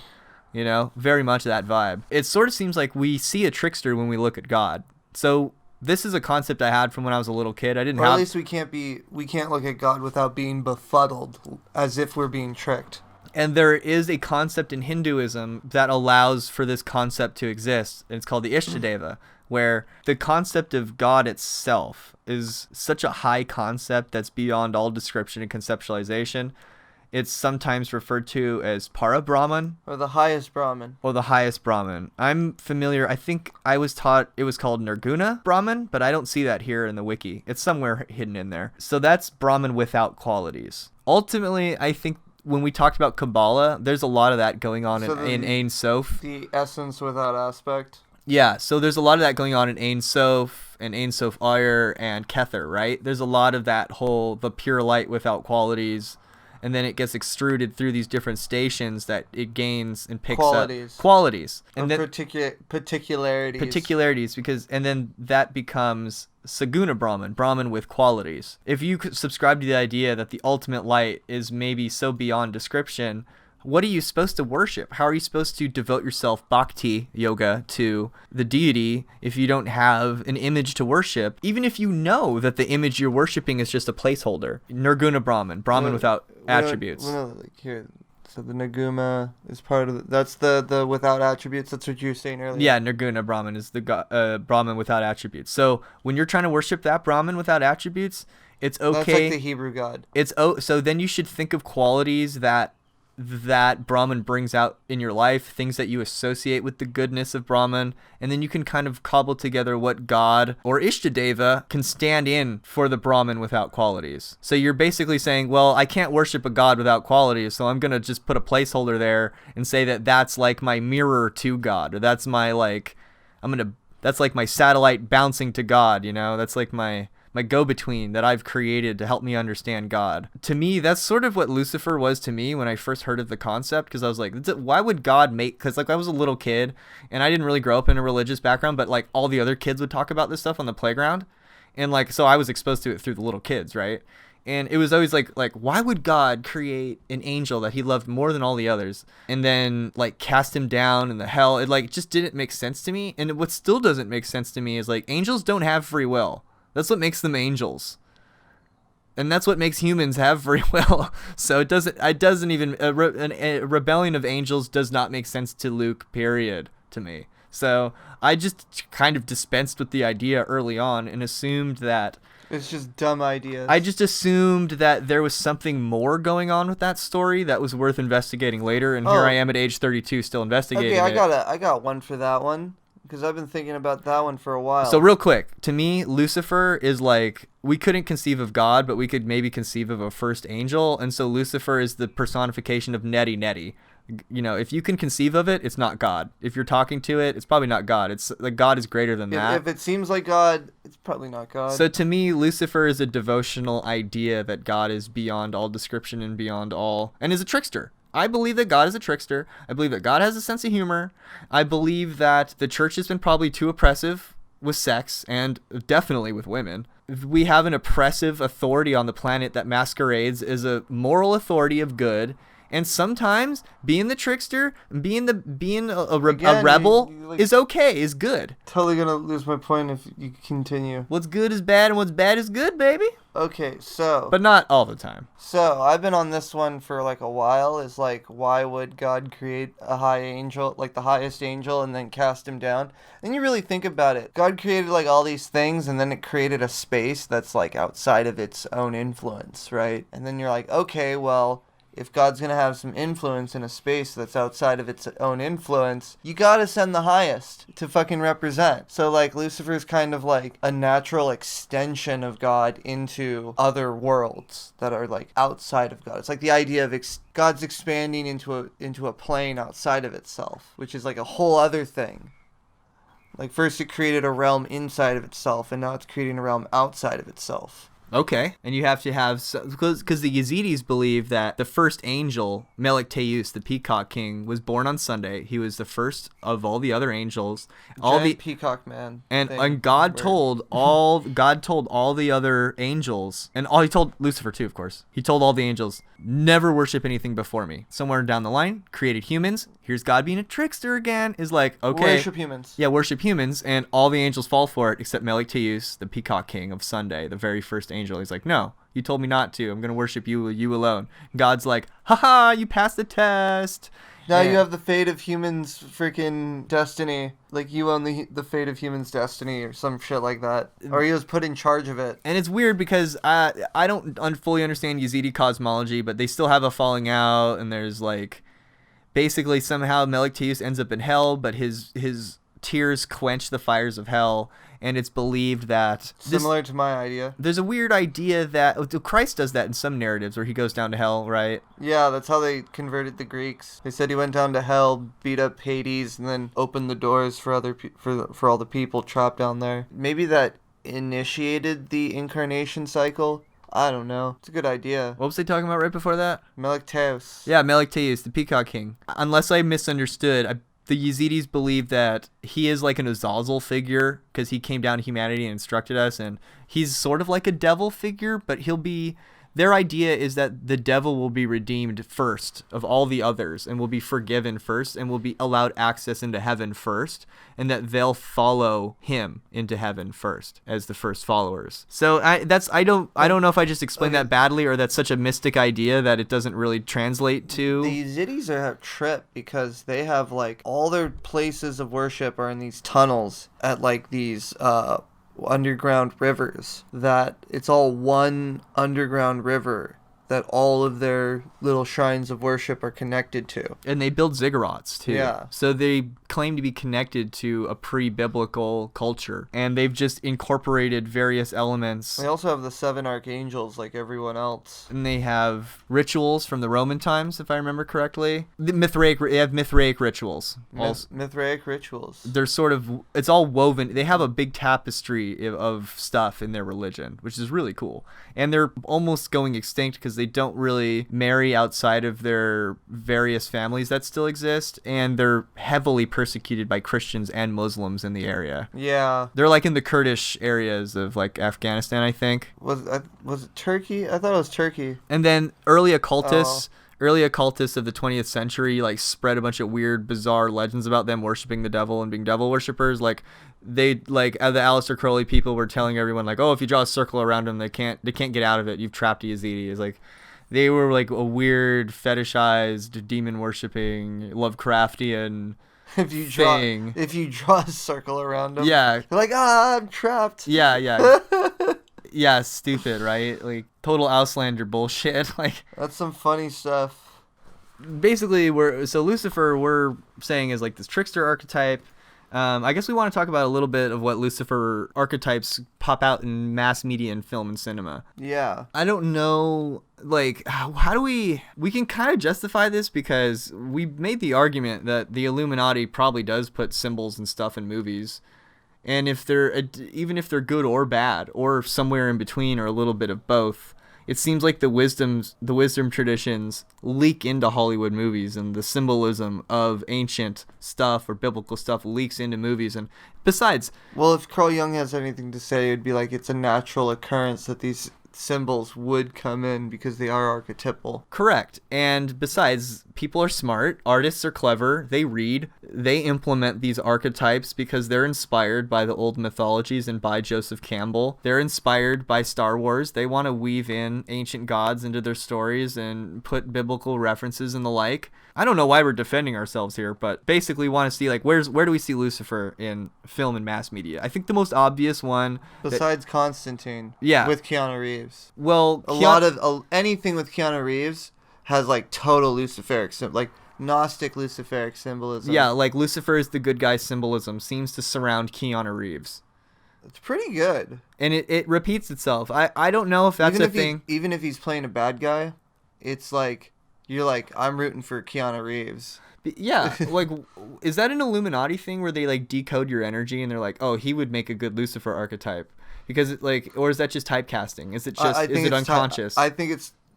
Very much that vibe. It sort of seems like we see a trickster when we look at God. So this is a concept I had from when I was a little kid. At least we can't look at God without being befuddled, as if we're being tricked. And there is a concept in Hinduism that allows for this concept to exist. And it's called the Ishta-Deva, where the concept of God itself is such a high concept that's beyond all description and conceptualization. It's sometimes referred to as Para-Brahman. Or the highest Brahman. I'm familiar. I think I was taught it was called Nirguna Brahman, but I don't see that here in the wiki. It's somewhere hidden in there. So that's Brahman without qualities. Ultimately, I think when we talked about Kabbalah, there's a lot of that going on in Ein Sof. The essence without aspect. Yeah, so there's a lot of that going on in Ein Sof and Ein Sof Ayr and Kether, right? There's a lot of that the pure light without qualities. And then it gets extruded through these different stations that it gains and picks up qualities. And then particularities, and then that becomes Saguna Brahman with qualities. If you subscribe to the idea that the ultimate light is maybe so beyond description, what are you supposed to worship? How are you supposed to devote yourself bhakti yoga to the deity if you don't have an image to worship? Even if you know that the image you're worshiping is just a placeholder. Nirguna Brahman without attributes. So the Naguma is part of that's the without attributes. That's what you were saying earlier. Yeah, Nirguna Brahman is the Brahman without attributes. So when you're trying to worship that Brahman without attributes, it's okay. That's like the Hebrew God. So then you should think of qualities that Brahman brings out in your life, things that you associate with the goodness of Brahman, and then you can kind of cobble together what God or Ishta-Deva can stand in for the Brahman without qualities. So you're basically saying, well, I can't worship a God without qualities, so I'm going to just put a placeholder there and say that that's like my mirror to God, or that's my that's like my satellite bouncing to God, that's like my go-between that I've created to help me understand God. To me, that's sort of what Lucifer was to me when I first heard of the concept, because I was like, why would God because I was a little kid and I didn't really grow up in a religious background, but like all the other kids would talk about this stuff on the playground, and so I was exposed to it through the little kids, right? And it was always like why would God create an angel that he loved more than all the others and then cast him down in the hell? It just didn't make sense to me. And what still doesn't make sense to me is angels don't have free will. That's what makes them angels. And that's what makes humans have free will. So a rebellion of angels does not make sense to Luke, period, to me. So I just kind of dispensed with the idea early on and assumed that it's just dumb ideas. I just assumed that there was something more going on with that story that was worth investigating later. And here I am at age 32 still investigating it. Okay, I got one for that one. Because I've been thinking about that one for a while. So real quick, to me, Lucifer is we couldn't conceive of God, but we could maybe conceive of a first angel. And so Lucifer is the personification of Neti. If you can conceive of it, it's not God. If you're talking to it, it's probably not God. It's God is greater than that. If it seems like God, it's probably not God. So to me, Lucifer is a devotional idea that God is beyond all description and beyond all, and is a trickster. I believe that God is a trickster. I believe that God has a sense of humor. I believe that the church has been probably too oppressive with sex and definitely with women. We have an oppressive authority on the planet that masquerades as a moral authority of good. And sometimes being the trickster, being a rebel is okay, is good. Totally gonna lose my point if you continue. What's good is bad and what's bad is good, baby. Okay, so. But not all the time. So I've been on this one for a while. Is why would God create a high angel, the highest angel, and then cast him down? And you really think about it. God created all these things, and then it created a space that's outside of its own influence, right? And then you're okay, well, if God's going to have some influence in a space that's outside of its own influence, you got to send the highest to fucking represent. So, Lucifer's kind of a natural extension of God into other worlds that are, outside of God. It's the idea of God's expanding into a plane outside of itself, which is, a whole other thing. Like first it created a realm inside of itself, and now it's creating a realm outside of itself. Okay. And you have to have, because the Yezidis believe that the first angel, Melek Taus, the peacock king, was born on Sunday. He was the first of all the other angels. Giant peacock man. And God told all the other angels, and he told Lucifer too, of course. He told all the angels, never worship anything before me. Somewhere down the line, created humans. Here's God being a trickster again. Is like, okay. Worship humans. Yeah, worship humans, and all the angels fall for it except Melek Taus, the peacock king of Sunday, the very first angel. He's like, no, you told me not to. I'm going to worship you alone. God's like, haha, you passed the test. Now you have the fate of humans' freaking destiny. Like, you own the fate of humans' destiny or some shit like that. Or he was put in charge of it. And it's weird because I don't fully understand Yezidi cosmology, but they still have a falling out, and there's like, basically somehow Melek Taus ends up in hell, but his tears quench the fires of hell. And it's believed that... Similar to my idea. There's a weird idea that... Christ does that in some narratives where he goes down to hell, right? Yeah, that's how they converted the Greeks. They said he went down to hell, beat up Hades, and then opened the doors for all the people trapped down there. Maybe that initiated the incarnation cycle. I don't know. It's a good idea. What was they talking about right before that? Melek Taus. Yeah, Melek Taus, the Peacock King. Unless I misunderstood, the Yezidis believe that he is like an Azazel figure because he came down to humanity and instructed us, and he's sort of like a devil figure, but their idea is that the devil will be redeemed first of all the others and will be forgiven first and will be allowed access into heaven first, and that they'll follow him into heaven first as the first followers. So I don't know if I just explained that badly or that's such a mystic idea that it doesn't really translate to. The Yezidis are a trip because they have like all their places of worship are in these tunnels at like these underground rivers, that it's all one underground river that all of their little shrines of worship are connected to. And they build ziggurats too. Yeah. So they claim to be connected to a pre-biblical culture, and they've just incorporated various elements. They also have the 7 archangels like everyone else. And they have rituals from the Roman times, if I remember correctly. They have Mithraic rituals. Mithraic rituals. They're sort of, it's all woven. They have a big tapestry of stuff in their religion, which is really cool. And they're almost going extinct because they don't really marry outside of their various families that still exist, and they're heavily persecuted by Christians and Muslims in the area. Yeah. They're like in the Kurdish areas of like Afghanistan, I think. Was it Turkey? I thought it was Turkey. And then early occultists of the 20th century like spread a bunch of weird, bizarre legends about them worshiping the devil and being devil worshippers. Like they the Aleister Crowley people were telling everyone like, oh, if you draw a circle around them, they can't get out of it. You've trapped a Yazidi. It's like they were like a weird, fetishized, demon worshipping, Lovecraftian if you draw a circle around them. Yeah. You're like, I'm trapped. Yeah. Yeah, stupid, right? Like total Auslander bullshit. Like that's some funny stuff. Basically, Lucifer we're saying is like this trickster archetype. I guess we want to talk about a little bit of what Lucifer archetypes pop out in mass media and film and cinema. Yeah. I don't know, like, how do we can kind of justify this because we made the argument that the Illuminati probably does put symbols and stuff in movies. And even if they're good or bad, or somewhere in between, or a little bit of both, it seems like the wisdom traditions leak into Hollywood movies, and the symbolism of ancient stuff or biblical stuff leaks into movies. And besides, well, if Carl Jung has anything to say, it'd be like it's a natural occurrence that these symbols would come in because they are archetypal. Correct. And besides, people are smart, artists are clever, they read, they implement these archetypes because they're inspired by the old mythologies and by Joseph Campbell. They're inspired by Star Wars. They want to weave in ancient gods into their stories and put biblical references and the like. I don't know why we're defending ourselves here, but basically want to see like where do we see Lucifer in film and mass media? I think the most obvious one besides Constantine, with Keanu Reeves. Well, a lot of anything with Keanu Reeves has like total Luciferic, like Gnostic Luciferic symbolism. Yeah, like Lucifer is the good guy symbolism seems to surround Keanu Reeves. It's pretty good. And it repeats itself. I don't know if that's a thing. Even if he's playing a bad guy, it's like you're like, I'm rooting for Keanu Reeves. Yeah, like, is that an Illuminati thing where they like decode your energy and they're like, oh, he would make a good Lucifer archetype? Because it, like, or is that just typecasting? Is it just is it unconscious? I think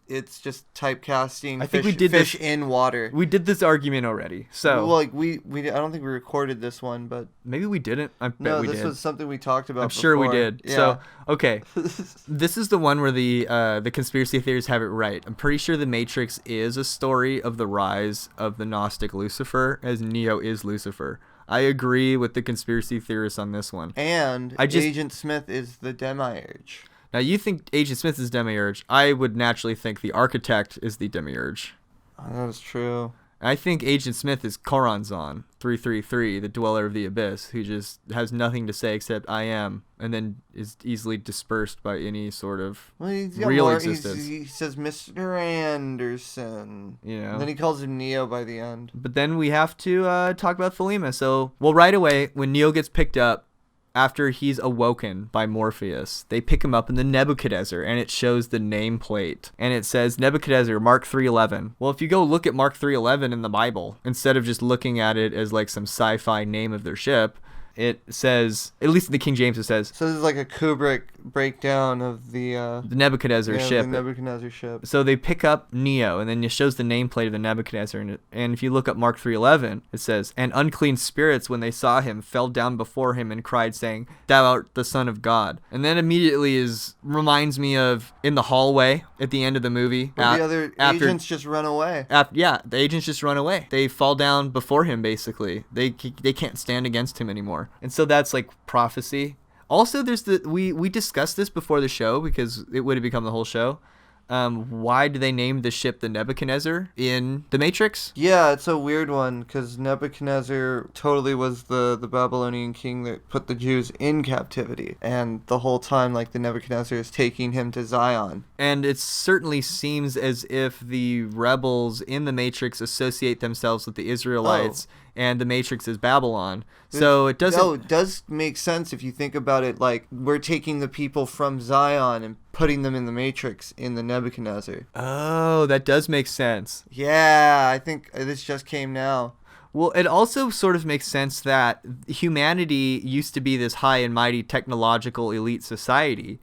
it's just typecasting. I think we did fish this in water. We did this argument already. So well, like we I don't think we recorded this one, but maybe we didn't. I bet no, we this did. was something we talked about. I'm sure we did. Yeah. So okay, this is the one where the conspiracy theories have it right. I'm pretty sure the Matrix is a story of the rise of the Gnostic Lucifer, as Neo is Lucifer. I agree with the conspiracy theorists on this one. And Agent Smith is the Demiurge. Now, you think Agent Smith is Demiurge. I would naturally think the Architect is the Demiurge. That is true. I think Agent Smith is Choronzon, 333, the Dweller of the Abyss, who just has nothing to say except I am, and then is easily dispersed by any sort of real existence. He says Mr. Anderson. You know? And then he calls him Neo by the end. But then we have to talk about Thelema. So, well, right away, when Neo gets picked up, after he's awoken by Morpheus, they pick him up in the Nebuchadnezzar, and it shows the nameplate. And it says Nebuchadnezzar, Mark 311. Well, if you go look at Mark 311 in the Bible, instead of just looking at it as like some sci-fi name of their ship, it says, at least in the King James it says... So this is like a Kubrick breakdown of the Nebuchadnezzar ship. The Nebuchadnezzar ship. So they pick up Neo, and then it shows the nameplate of the Nebuchadnezzar. And if you look up Mark 3:11, it says, and unclean spirits, when they saw him, fell down before him and cried, saying, Thou art the Son of God. And then immediately reminds me of in the hallway at the end of the movie. But the other agents just run away. Yeah, the agents just run away. They fall down before him, basically. They can't stand against him anymore. And so that's like prophecy. Also, there's we discussed this before the show because it would have become the whole show. Why do they name the ship the Nebuchadnezzar in The Matrix? Yeah, it's a weird one because Nebuchadnezzar totally was the Babylonian king that put the Jews in captivity. And the whole time, like, the Nebuchadnezzar is taking him to Zion. And it certainly seems as if the rebels in The Matrix associate themselves with the Israelites. And the Matrix is Babylon. So it doesn't... No, it does make sense if you think about it. Like, we're taking the people from Zion and putting them in the Matrix in the Nebuchadnezzar. Oh, that does make sense. Yeah, I think this just came now. Well, it also sort of makes sense that humanity used to be this high and mighty technological elite society,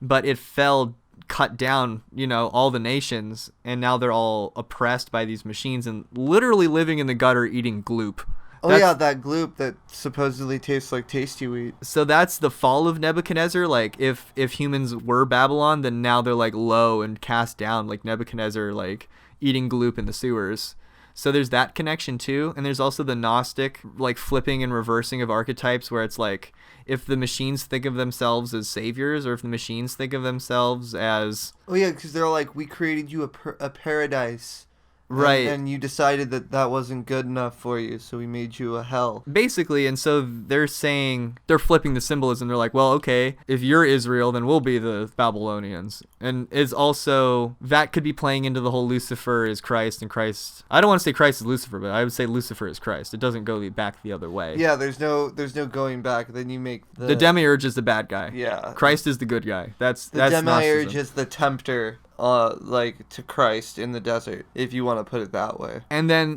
but it fell... cut down, all the nations, and now they're all oppressed by these machines and literally living in the gutter eating gloop. That gloop that supposedly tastes like tasty wheat. So that's the fall of Nebuchadnezzar. Like if humans were Babylon, then now they're like low and cast down, like Nebuchadnezzar, like eating gloop in the sewers. So there's that connection too, and there's also the Gnostic like flipping and reversing of archetypes, where it's like if the machines think of themselves as saviors, or if the machines think of themselves as because they're like, we created you a paradise, right, and you decided that wasn't good enough for you, so we made you a hell, basically. And so they're flipping the symbolism. They're like, well, okay, if you're Israel, then we'll be the Babylonians. And it's also that could be playing into the whole Lucifer is Christ, and Christ, I don't want to say Christ is Lucifer, but I would say Lucifer is Christ. It doesn't go back the other way. Yeah, there's no going back. Then you make the Demiurge is the bad guy. Yeah, Christ is the good guy. That's Demiurge Gnosticism. is the tempter, like to Christ in the desert, if you want to put it that way. And then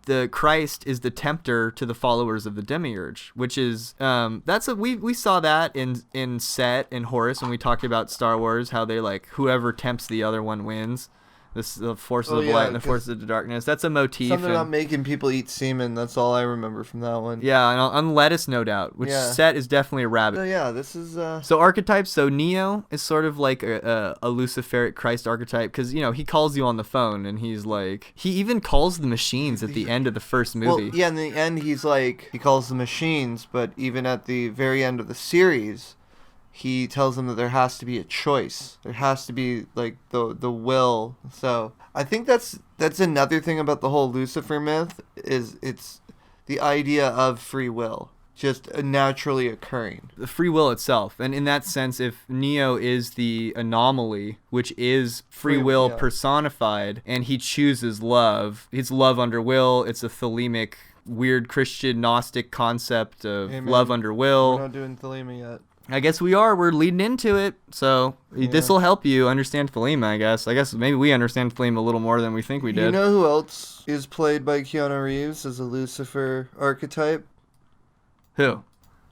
the Christ is the tempter to the followers of the Demiurge, which is we saw that in Set and Horus when we talked about Star Wars, how they like whoever tempts the other one wins. The forces of light and the forces of the darkness. That's a motif. Something about making people eat semen. That's all I remember from that one. Yeah, and on lettuce, no doubt. Which Set is definitely a rabbit. Oh yeah, this is. So archetypes. So Neo is sort of like a Luciferic Christ archetype because he calls you on the phone and he's like he even calls the machines at the end of the first movie. Well, yeah, in the end he calls the machines, but even at the very end of the series, he tells them that there has to be a choice. There has to be like the will. So I think that's another thing about the whole Lucifer myth is it's the idea of free will just naturally occurring. The free will itself. And in that sense, if Neo is the anomaly, which is free will personified, and he chooses love, it's love under will. It's a thelemic, weird Christian Gnostic concept of love under will. We're not doing thelema yet. I guess we are. We're leading into it. So this will help you understand Philema, I guess. I guess maybe we understand Philema a little more than we think we did. You know who else is played by Keanu Reeves as a Lucifer archetype? Who?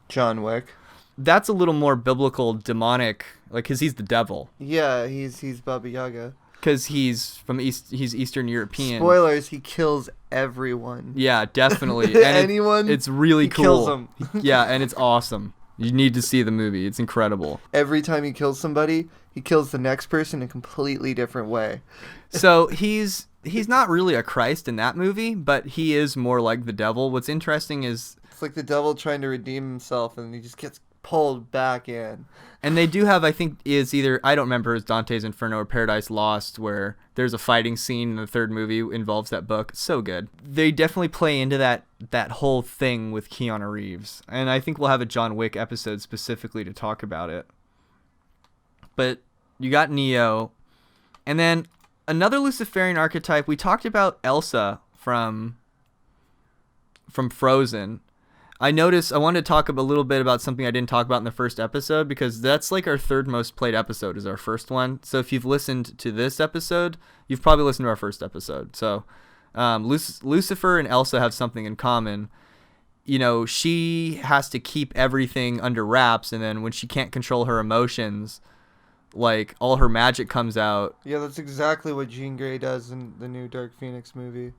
John Wick. That's a little more biblical, demonic, like, because he's the devil. Yeah, he's Baba Yaga. Because he's from he's Eastern European. Spoilers, he kills everyone. Yeah, definitely. And Anyone, it's really he cool. kills them. Yeah, and it's awesome. You need to see the movie. It's incredible. Every time he kills somebody, he kills the next person in a completely different way. So he's not really a Christ in that movie, but he is more like the devil. What's interesting is... It's like the devil trying to redeem himself, and he just gets pulled back in. And they do have, I think, is either, I don't remember, it's Dante's Inferno or Paradise Lost, where there's a fighting scene in the third movie involves that book. So good. They definitely play into that whole thing with Keanu Reeves. And I think we'll have a John Wick episode specifically to talk about it. But you got Neo. And then another Luciferian archetype, we talked about Elsa from Frozen. I wanted to talk a little bit about something I didn't talk about in the first episode, because that's like our third most played episode is our first one. So if you've listened to this episode, you've probably listened to our first episode. So Lucifer and Elsa have something in common. You know, she has to keep everything under wraps, and then when she can't control her emotions, like, all her magic comes out. Yeah, that's exactly what Jean Grey does in the new Dark Phoenix movie.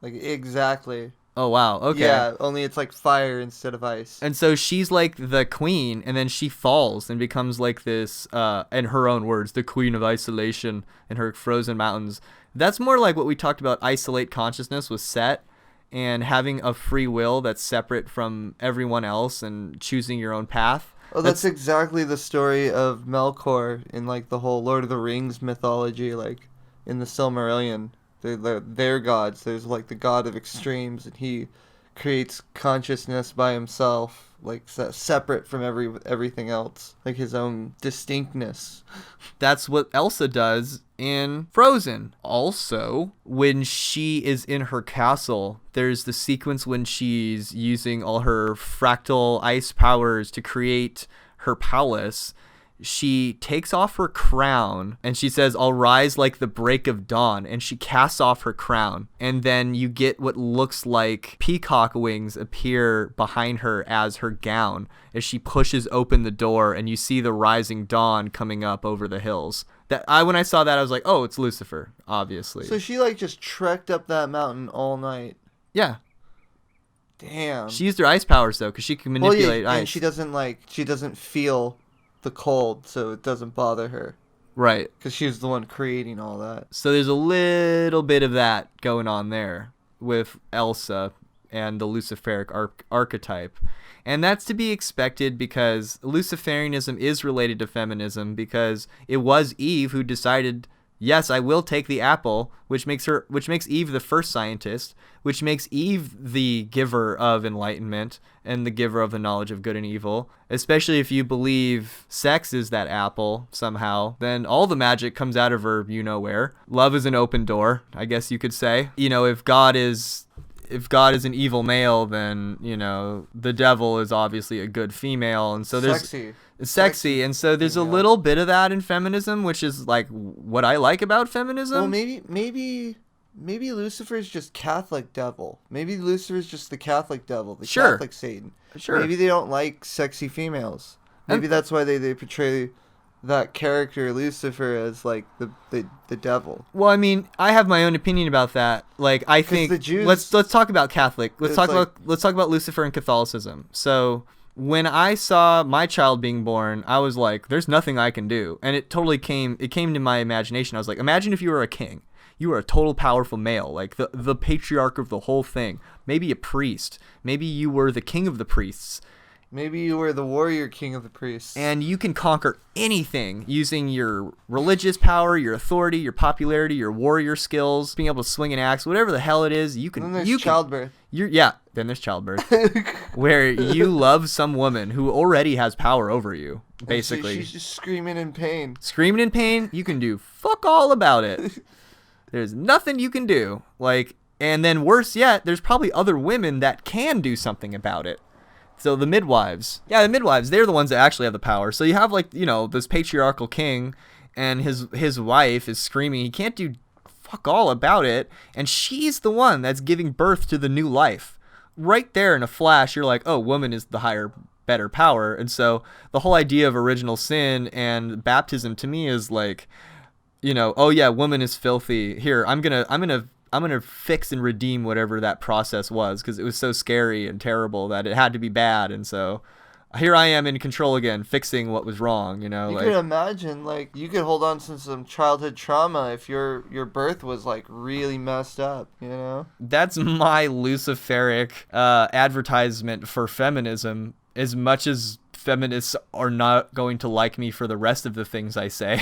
Like, exactly. Oh, wow. Okay. Yeah, only it's like fire instead of ice. And so she's like the queen, and then she falls and becomes like this, in her own words, the queen of isolation in her frozen mountains. That's more like what we talked about, isolate consciousness with Set, and having a free will that's separate from everyone else and choosing your own path. Oh, that's exactly the story of Melkor in like the whole Lord of the Rings mythology, like in the Silmarillion. They're their gods. There's like the god of extremes, and he creates consciousness by himself, like separate from everything else, like his own distinctness. That's what Elsa does in Frozen. Also, when she is in her castle, there's the sequence when she's using all her fractal ice powers to create her palace. She takes off her crown and she says, "I'll rise like the break of dawn," and she casts off her crown, and then you get what looks like peacock wings appear behind her as her gown as she pushes open the door, and you see the rising dawn coming up over the hills. When I saw that, I was like, oh, it's Lucifer, obviously. So she like just trekked up that mountain all night. Yeah. Damn. She used her ice powers though, because she can manipulate ice. And she doesn't feel the cold, so it doesn't bother her. Right. Because she was the one creating all that. So there's a little bit of that going on there with Elsa and the Luciferic archetype. And that's to be expected, because Luciferianism is related to feminism, because it was Eve who decided, yes, I will take the apple, which makes Eve the first scientist, which makes Eve the giver of enlightenment and the giver of the knowledge of good and evil. Especially if you believe sex is that apple somehow, then all the magic comes out of her, you know where. Love is an open door, I guess you could say. You know, if God is an evil male, then, you know, the devil is obviously a good female, and so there's sexy, and so there's a little bit of that in feminism, which is like what I like about feminism. Well, maybe Lucifer's just Catholic devil. Maybe Lucifer's just the Catholic devil, the Catholic Satan. Sure. Maybe they don't like sexy females. Maybe that's why they portray that character Lucifer as like the devil. Well, I mean, I have my own opinion about that. Like, I think the Jews, let's talk about Catholic. Let's talk about Lucifer and Catholicism. So when I saw my child being born, I was like, there's nothing I can do. And it totally came to my imagination. I was like, imagine if you were a king. You were a total powerful male, like the patriarch of the whole thing. Maybe a priest. Maybe you were the king of the priests. Maybe you were the warrior king of the priests. And you can conquer anything using your religious power, your authority, your popularity, your warrior skills, being able to swing an axe, whatever the hell it is. You can. And then there's childbirth. Then there's childbirth, where you love some woman who already has power over you. Basically, she's just screaming in pain. Screaming in pain. You can do fuck all about it. There's nothing you can do. Like, and then worse yet, there's probably other women that can do something about it. So the midwives. Yeah, the midwives, they're the ones that actually have the power. So you have like, this patriarchal king and his wife is screaming he can't do fuck all about it, and she's the one that's giving birth to the new life. Right there in a flash, you're like, oh, woman is the higher, better power. And so the whole idea of original sin and baptism to me is like, oh yeah, woman is filthy. Here, I'm gonna fix and redeem whatever that process was, because it was so scary and terrible that it had to be bad. And so here I am in control again, fixing what was wrong. You could imagine, like, you could hold on to some childhood trauma if your birth was like really messed up. That's my Luciferic advertisement for feminism. As much as feminists are not going to like me for the rest of the things I say,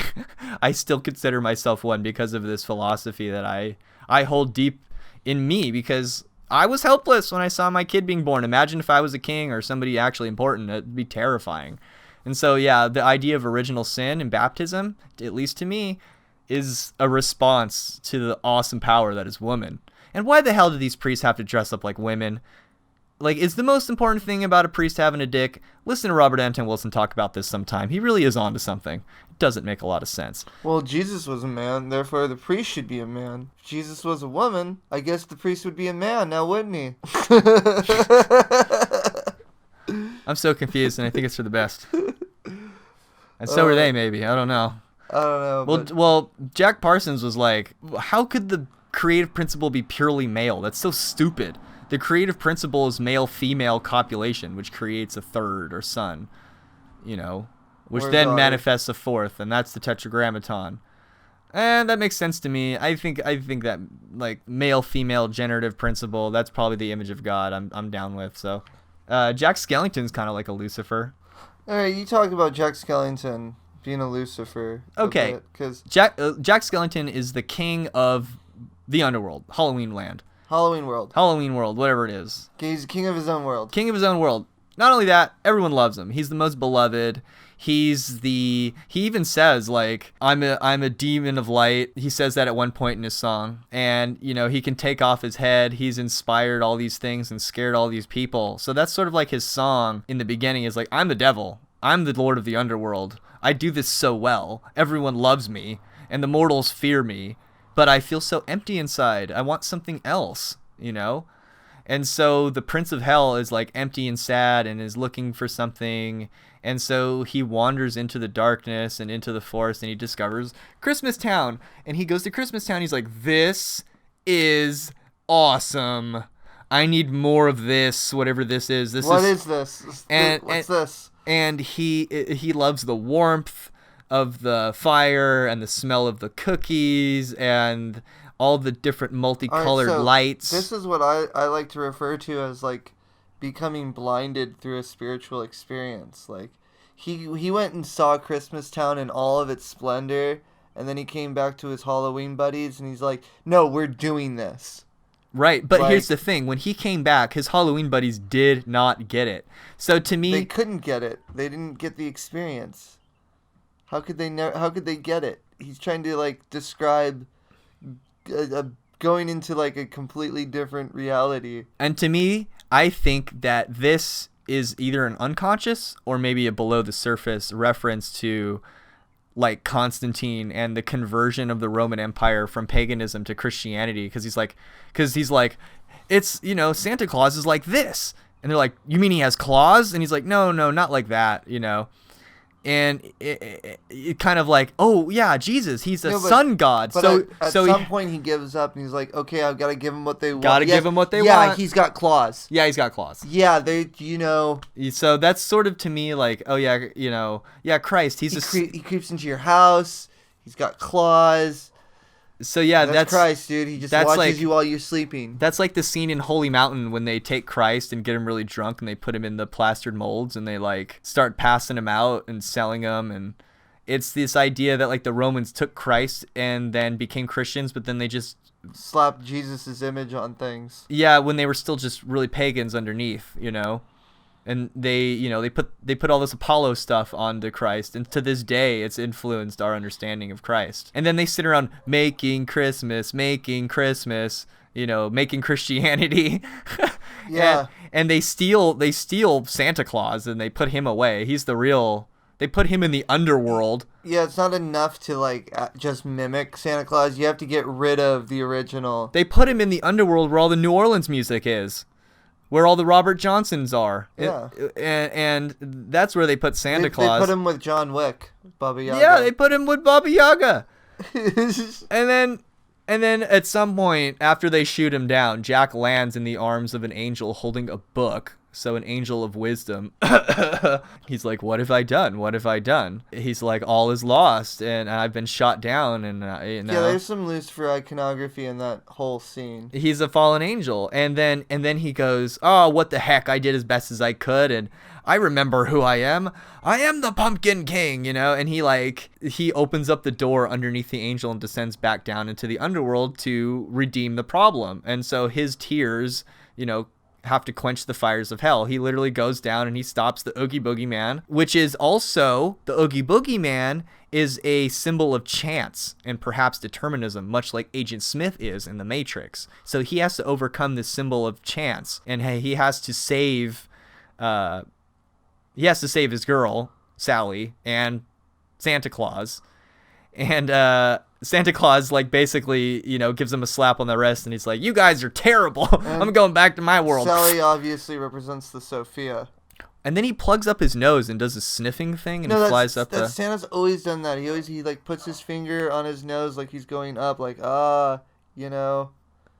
I still consider myself one because of this philosophy that I hold deep in me, because I was helpless when I saw my kid being born. Imagine if I was a king or somebody actually important. It'd be terrifying. And so, yeah, the idea of original sin and baptism, at least to me, is a response to the awesome power that is woman. And why the hell do these priests have to dress up like women? Like, is the most important thing about a priest having a dick? Listen to Robert Anton Wilson talk about this sometime. He really is onto something. It doesn't make a lot of sense. Well, Jesus was a man, therefore the priest should be a man. If Jesus was a woman, I guess the priest would be a man now, wouldn't he? I'm so confused, and I think it's for the best. And so are they, maybe. I don't know. I don't know. Well, Jack Parsons was like, how could the creative principle be purely male? That's so stupid. The creative principle is male-female copulation, which creates a third or son, which then manifests a fourth, and that's the tetragrammaton. And that makes sense to me. I think that like male-female generative principle, that's probably the image of God I'm down with. So, Jack Skellington's kind of like a Lucifer. All right, you talked about Jack Skellington being a Lucifer. Okay, because Jack Skellington is the king of the underworld, Halloween Land. Halloween World, whatever it is. He's king of his own world. King of his own world. Not only that, everyone loves him. He's the most beloved. He even says, like, I'm a demon of light. He says that at one point in his song. And, he can take off his head. He's inspired all these things and scared all these people. So that's sort of like his song in the beginning is like, I'm the devil. I'm the lord of the underworld. I do this so well. Everyone loves me. And the mortals fear me. But I feel so empty inside. I want something else, And so the Prince of Hell is like empty and sad and is looking for something. And so he wanders into the darkness and into the forest, and he discovers Christmas Town. And he goes to Christmas Town. He's like, this is awesome. I need more of this, whatever this is. What is this? What's this? And he loves the warmth of the fire and the smell of the cookies and all the different multicolored lights. This is what I like to refer to as like becoming blinded through a spiritual experience. Like he went and saw Christmas Town in all of its splendor, and then he came back to his Halloween buddies and he's like, no, we're doing this. Right, but here's the thing. When he came back, his Halloween buddies did not get it. So to me, they couldn't get it. They didn't get the experience. How could they get it? He's trying to like describe going into like a completely different reality. And to me, I think that this is either an unconscious or maybe a below the surface reference to like Constantine and the conversion of the Roman Empire from paganism to Christianity, because he's like it's Santa Claus is like this, and they're like, you mean he has claws? And he's like, no, not like that, And it kind of like, oh yeah, Jesus, he's a sun god. But at some point he gives up and he's like, okay, I've got to give them what they want. Give them what they want. Yeah, he's got claws. Yeah, he's got claws. Yeah, So that's sort of to me like, oh yeah, Christ, he creeps into your house. He's got claws. So yeah, that's Christ, dude. He just watches you while you're sleeping. That's like the scene in Holy Mountain when they take Christ and get him really drunk and they put him in the plastered molds and they like start passing him out and selling him. And it's this idea that like the Romans took Christ and then became Christians, but then they just slapped Jesus's image on things. Yeah, when they were still just really pagans underneath, And they put all this Apollo stuff onto Christ, and to this day it's influenced our understanding of Christ. And then they sit around making Christmas, making Christianity. Yeah. And they steal Santa Claus and they put him away. He's the real. They put him in the underworld. Yeah, it's not enough to like just mimic Santa Claus. You have to get rid of the original. They put him in the underworld where all the New Orleans music is, where all the Robert Johnsons are. Yeah. And that's where they put Santa Claus. They put him with John Wick, Baba Yaga. Yeah, they put him with Baba Yaga. And then at some point after they shoot him down, Jack lands in the arms of an angel holding a book. So an angel of wisdom. He's like, what have I done? What have I done? He's like, all is lost, and I've been shot down. And yeah, there's some Lucifer iconography in that whole scene. He's a fallen angel, and then he goes, oh, what the heck? I did as best as I could, and I remember who I am. I am the Pumpkin King, And he opens up the door underneath the angel and descends back down into the underworld to redeem the problem. And so his tears, have to quench the fires of hell. He literally goes down and he stops the Oogie Boogie Man, which is also, the Oogie Boogie Man is a symbol of chance and perhaps determinism, much like Agent Smith is in The Matrix. So he has to overcome this symbol of chance, and he has to save his girl, Sally, and Santa Claus. And Santa Claus, basically, gives him a slap on the wrist, and he's like, you guys are terrible. I'm going back to my world. Sally obviously represents the Sophia. And then he plugs up his nose and does a sniffing thing, and he flies up the... Santa's always done that. He puts his finger on his nose like he's going up, All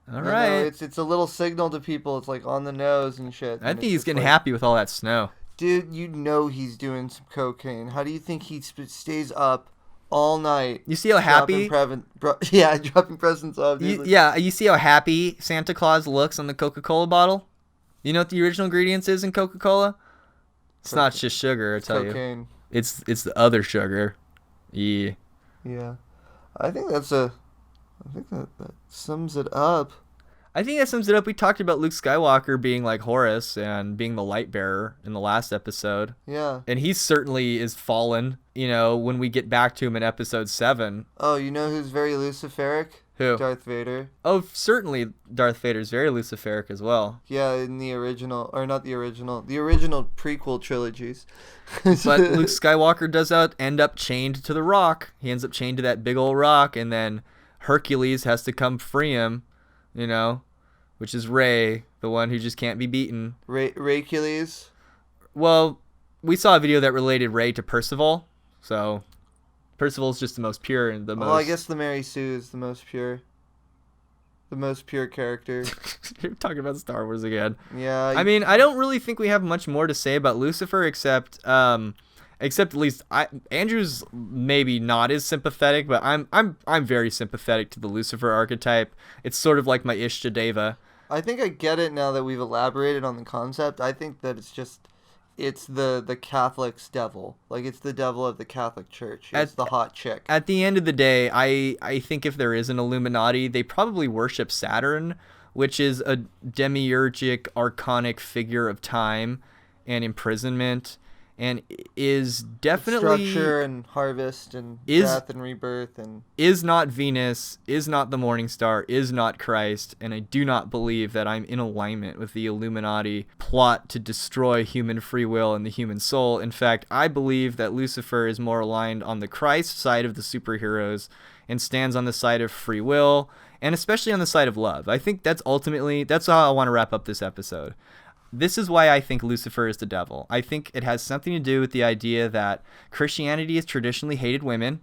right. It's a little signal to people. It's on the nose and shit. I think he's getting happy with all that snow. Dude, he's doing some cocaine. How do you think he stays up all night? You see how happy? Dropping presents off. You see how happy Santa Claus looks on the Coca-Cola bottle? You know what the original ingredients is in Coca-Cola? It's not just sugar, I tell cocaine. You. It's the other sugar. Yeah. Yeah. I think that sums it up. I think that sums it up. We talked about Luke Skywalker being like Horus and being the light bearer in the last episode. Yeah. And he certainly is fallen, when we get back to him in episode 7. Oh, you know who's very Luciferic? Who? Darth Vader. Oh, certainly Darth Vader's very Luciferic as well. Yeah, in the original, or not the original prequel trilogies. But Luke Skywalker does end up chained to the rock. He ends up chained to that big old rock, and then Hercules has to come free him, which is Rey, the one who just can't be beaten. Raycules? Well, we saw a video that related Rey to Percival, so Percival's just the most pure and the most... Well, I guess the Mary Sue is the most pure. The most pure character. You're talking about Star Wars again. Yeah. I mean, I don't really think we have much more to say about Lucifer except at least Andrew's maybe not as sympathetic, but I'm very sympathetic to the Lucifer archetype. It's sort of like my Ishta-Deva. I think I get it now that we've elaborated on the concept. I think that it's the Catholic's devil. It's the devil of the Catholic Church. It's the hot chick. At the end of the day, I think if there is an Illuminati, they probably worship Saturn, which is a demiurgic, archonic figure of time and imprisonment, and is definitely... structure and harvest and death and rebirth. And is not Venus, is not the morning star, is not Christ, and I do not believe that I'm in alignment with the Illuminati plot to destroy human free will and the human soul. In fact, I believe that Lucifer is more aligned on the Christ side of the superheroes and stands on the side of free will, and especially on the side of love. I think that's how I want to wrap up this episode. This is why I think Lucifer is the devil. I think it has something to do with the idea that Christianity has traditionally hated women,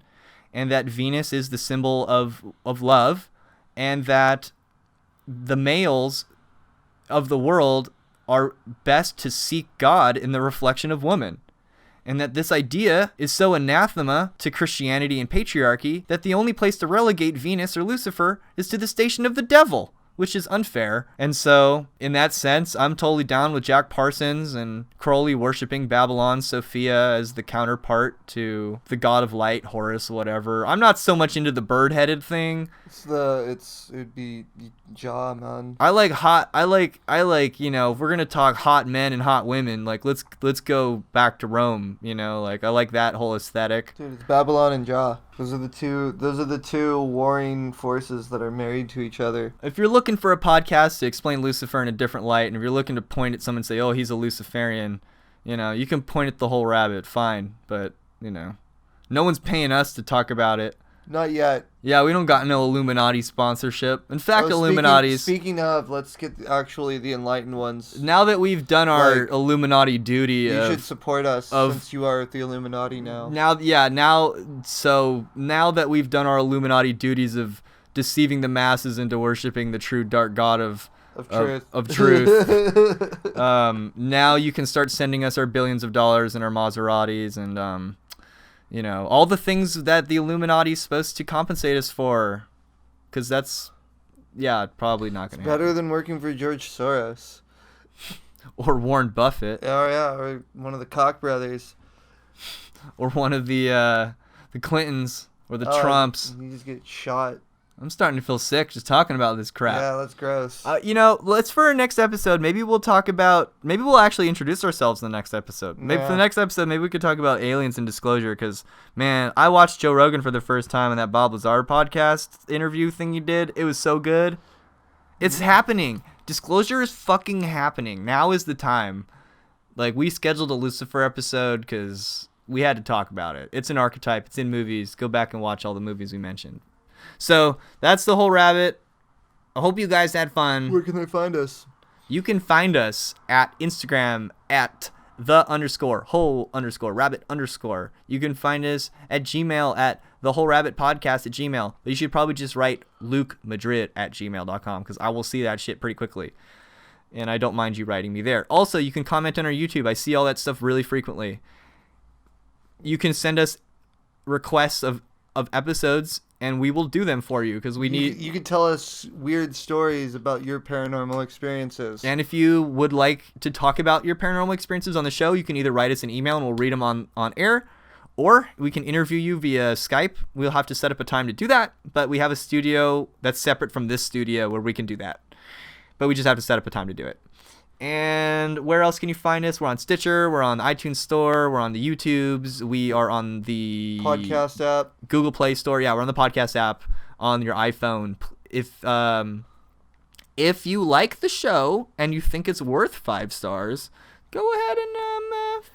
and that Venus is the symbol of love, and that the males of the world are best to seek God in the reflection of woman. And that this idea is so anathema to Christianity and patriarchy that the only place to relegate Venus or Lucifer is to the station of the devil, which is unfair. And so, in that sense, I'm totally down with Jack Parsons and Crowley worshiping Babylon's Sophia as the counterpart to the god of light, Horus, whatever. I'm not so much into the bird-headed thing. It'd be Jah, man. I like, if we're gonna talk hot men and hot women, let's go back to Rome, I like that whole aesthetic. Dude, it's Babylon and Jah. Those are the two warring forces that are married to each other. If you're looking for a podcast to explain Lucifer in a different light, and if you're looking to point at someone and say, oh, he's a Luciferian, you can point at the whole rabbit, fine. But, no one's paying us to talk about it. Not yet. Yeah, we don't got no Illuminati sponsorship. In fact, Illuminati's... Speaking of, let's get actually the enlightened ones. Now that we've done our Illuminati duty, you should support us since you are the Illuminati now. Now that we've done our Illuminati duties of deceiving the masses into worshiping the true dark god of truth, now you can start sending us our billions of dollars and our Maseratis and all the things that the Illuminati is supposed to compensate us for, because that's probably not going to happen. Better than working for George Soros or Warren Buffett. Oh yeah, or one of the Koch brothers, or one of the Clintons or the Trumps. You just get shot. I'm starting to feel sick just talking about this crap. Yeah, that's gross. Let's for our next episode, maybe we'll actually introduce ourselves in the next episode. Maybe for the next episode, maybe we could talk about aliens and disclosure, because, man, I watched Joe Rogan for the first time in that Bob Lazar podcast interview thing you did. It was so good. It's happening. Disclosure is fucking happening. Now is the time. We scheduled a Lucifer episode because we had to talk about it. It's an archetype. It's in movies. Go back and watch all the movies we mentioned. So that's the whole rabbit. I hope you guys had fun. Where can they find us? You can find us at Instagram at _whole_rabbit_. You can find us at Gmail at thewholerabbitpodcast@gmail. But you should probably just write lukemadrid@gmail.com, because I will see that shit pretty quickly. And I don't mind you writing me there. Also, you can comment on our YouTube. I see all that stuff really frequently. You can send us requests of episodes, and we will do them for you, because we need... You can tell us weird stories about your paranormal experiences. And if you would like to talk about your paranormal experiences on the show, you can either write us an email and we'll read them on air, or we can interview you via Skype. We'll have to set up a time to do that, but we have a studio that's separate from this studio where we can do that. But we just have to set up a time to do it. And where else can you find us? We're on Stitcher, we're on the iTunes Store, we're on the YouTubes, we are on the podcast app, Google Play Store. Yeah, we're on the podcast app on your iPhone. If you like the show and you think it's worth 5 stars, go ahead and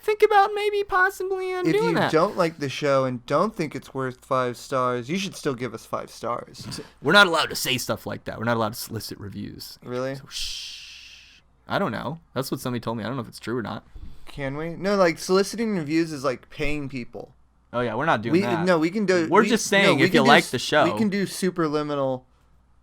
think about maybe possibly doing that. If you don't like the show and don't think it's worth 5 stars, you should still give us 5 stars. We're not allowed to say stuff like that. We're not allowed to solicit reviews. Really? So, shh. I don't know. That's what somebody told me. I don't know if it's true or not. Can we? No, soliciting reviews is like paying people. Oh, yeah, we're not doing that. No, we can do... We're just saying if you like the show. We can do superliminal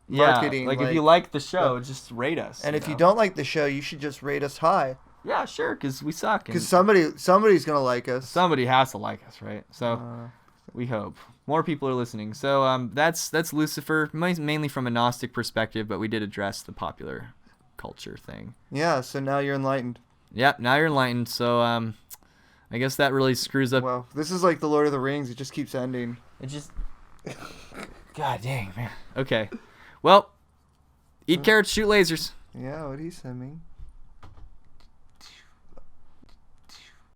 marketing. If you like the show, just rate us. And if you don't like the show, you should just rate us high. Yeah, sure, because we suck. Because somebody's going to like us. Somebody has to like us, right? So we hope. More people are listening. So that's Lucifer, mainly from a Gnostic perspective, but we did address the popular culture thing. Yeah, so now you're enlightened. Yep, now you're enlightened. So I guess that really screws up. Wow, this is like the Lord of the Rings. It just keeps ending. It just... God dang, man. Okay. Well, eat carrots, shoot lasers. Yeah, what he sent me.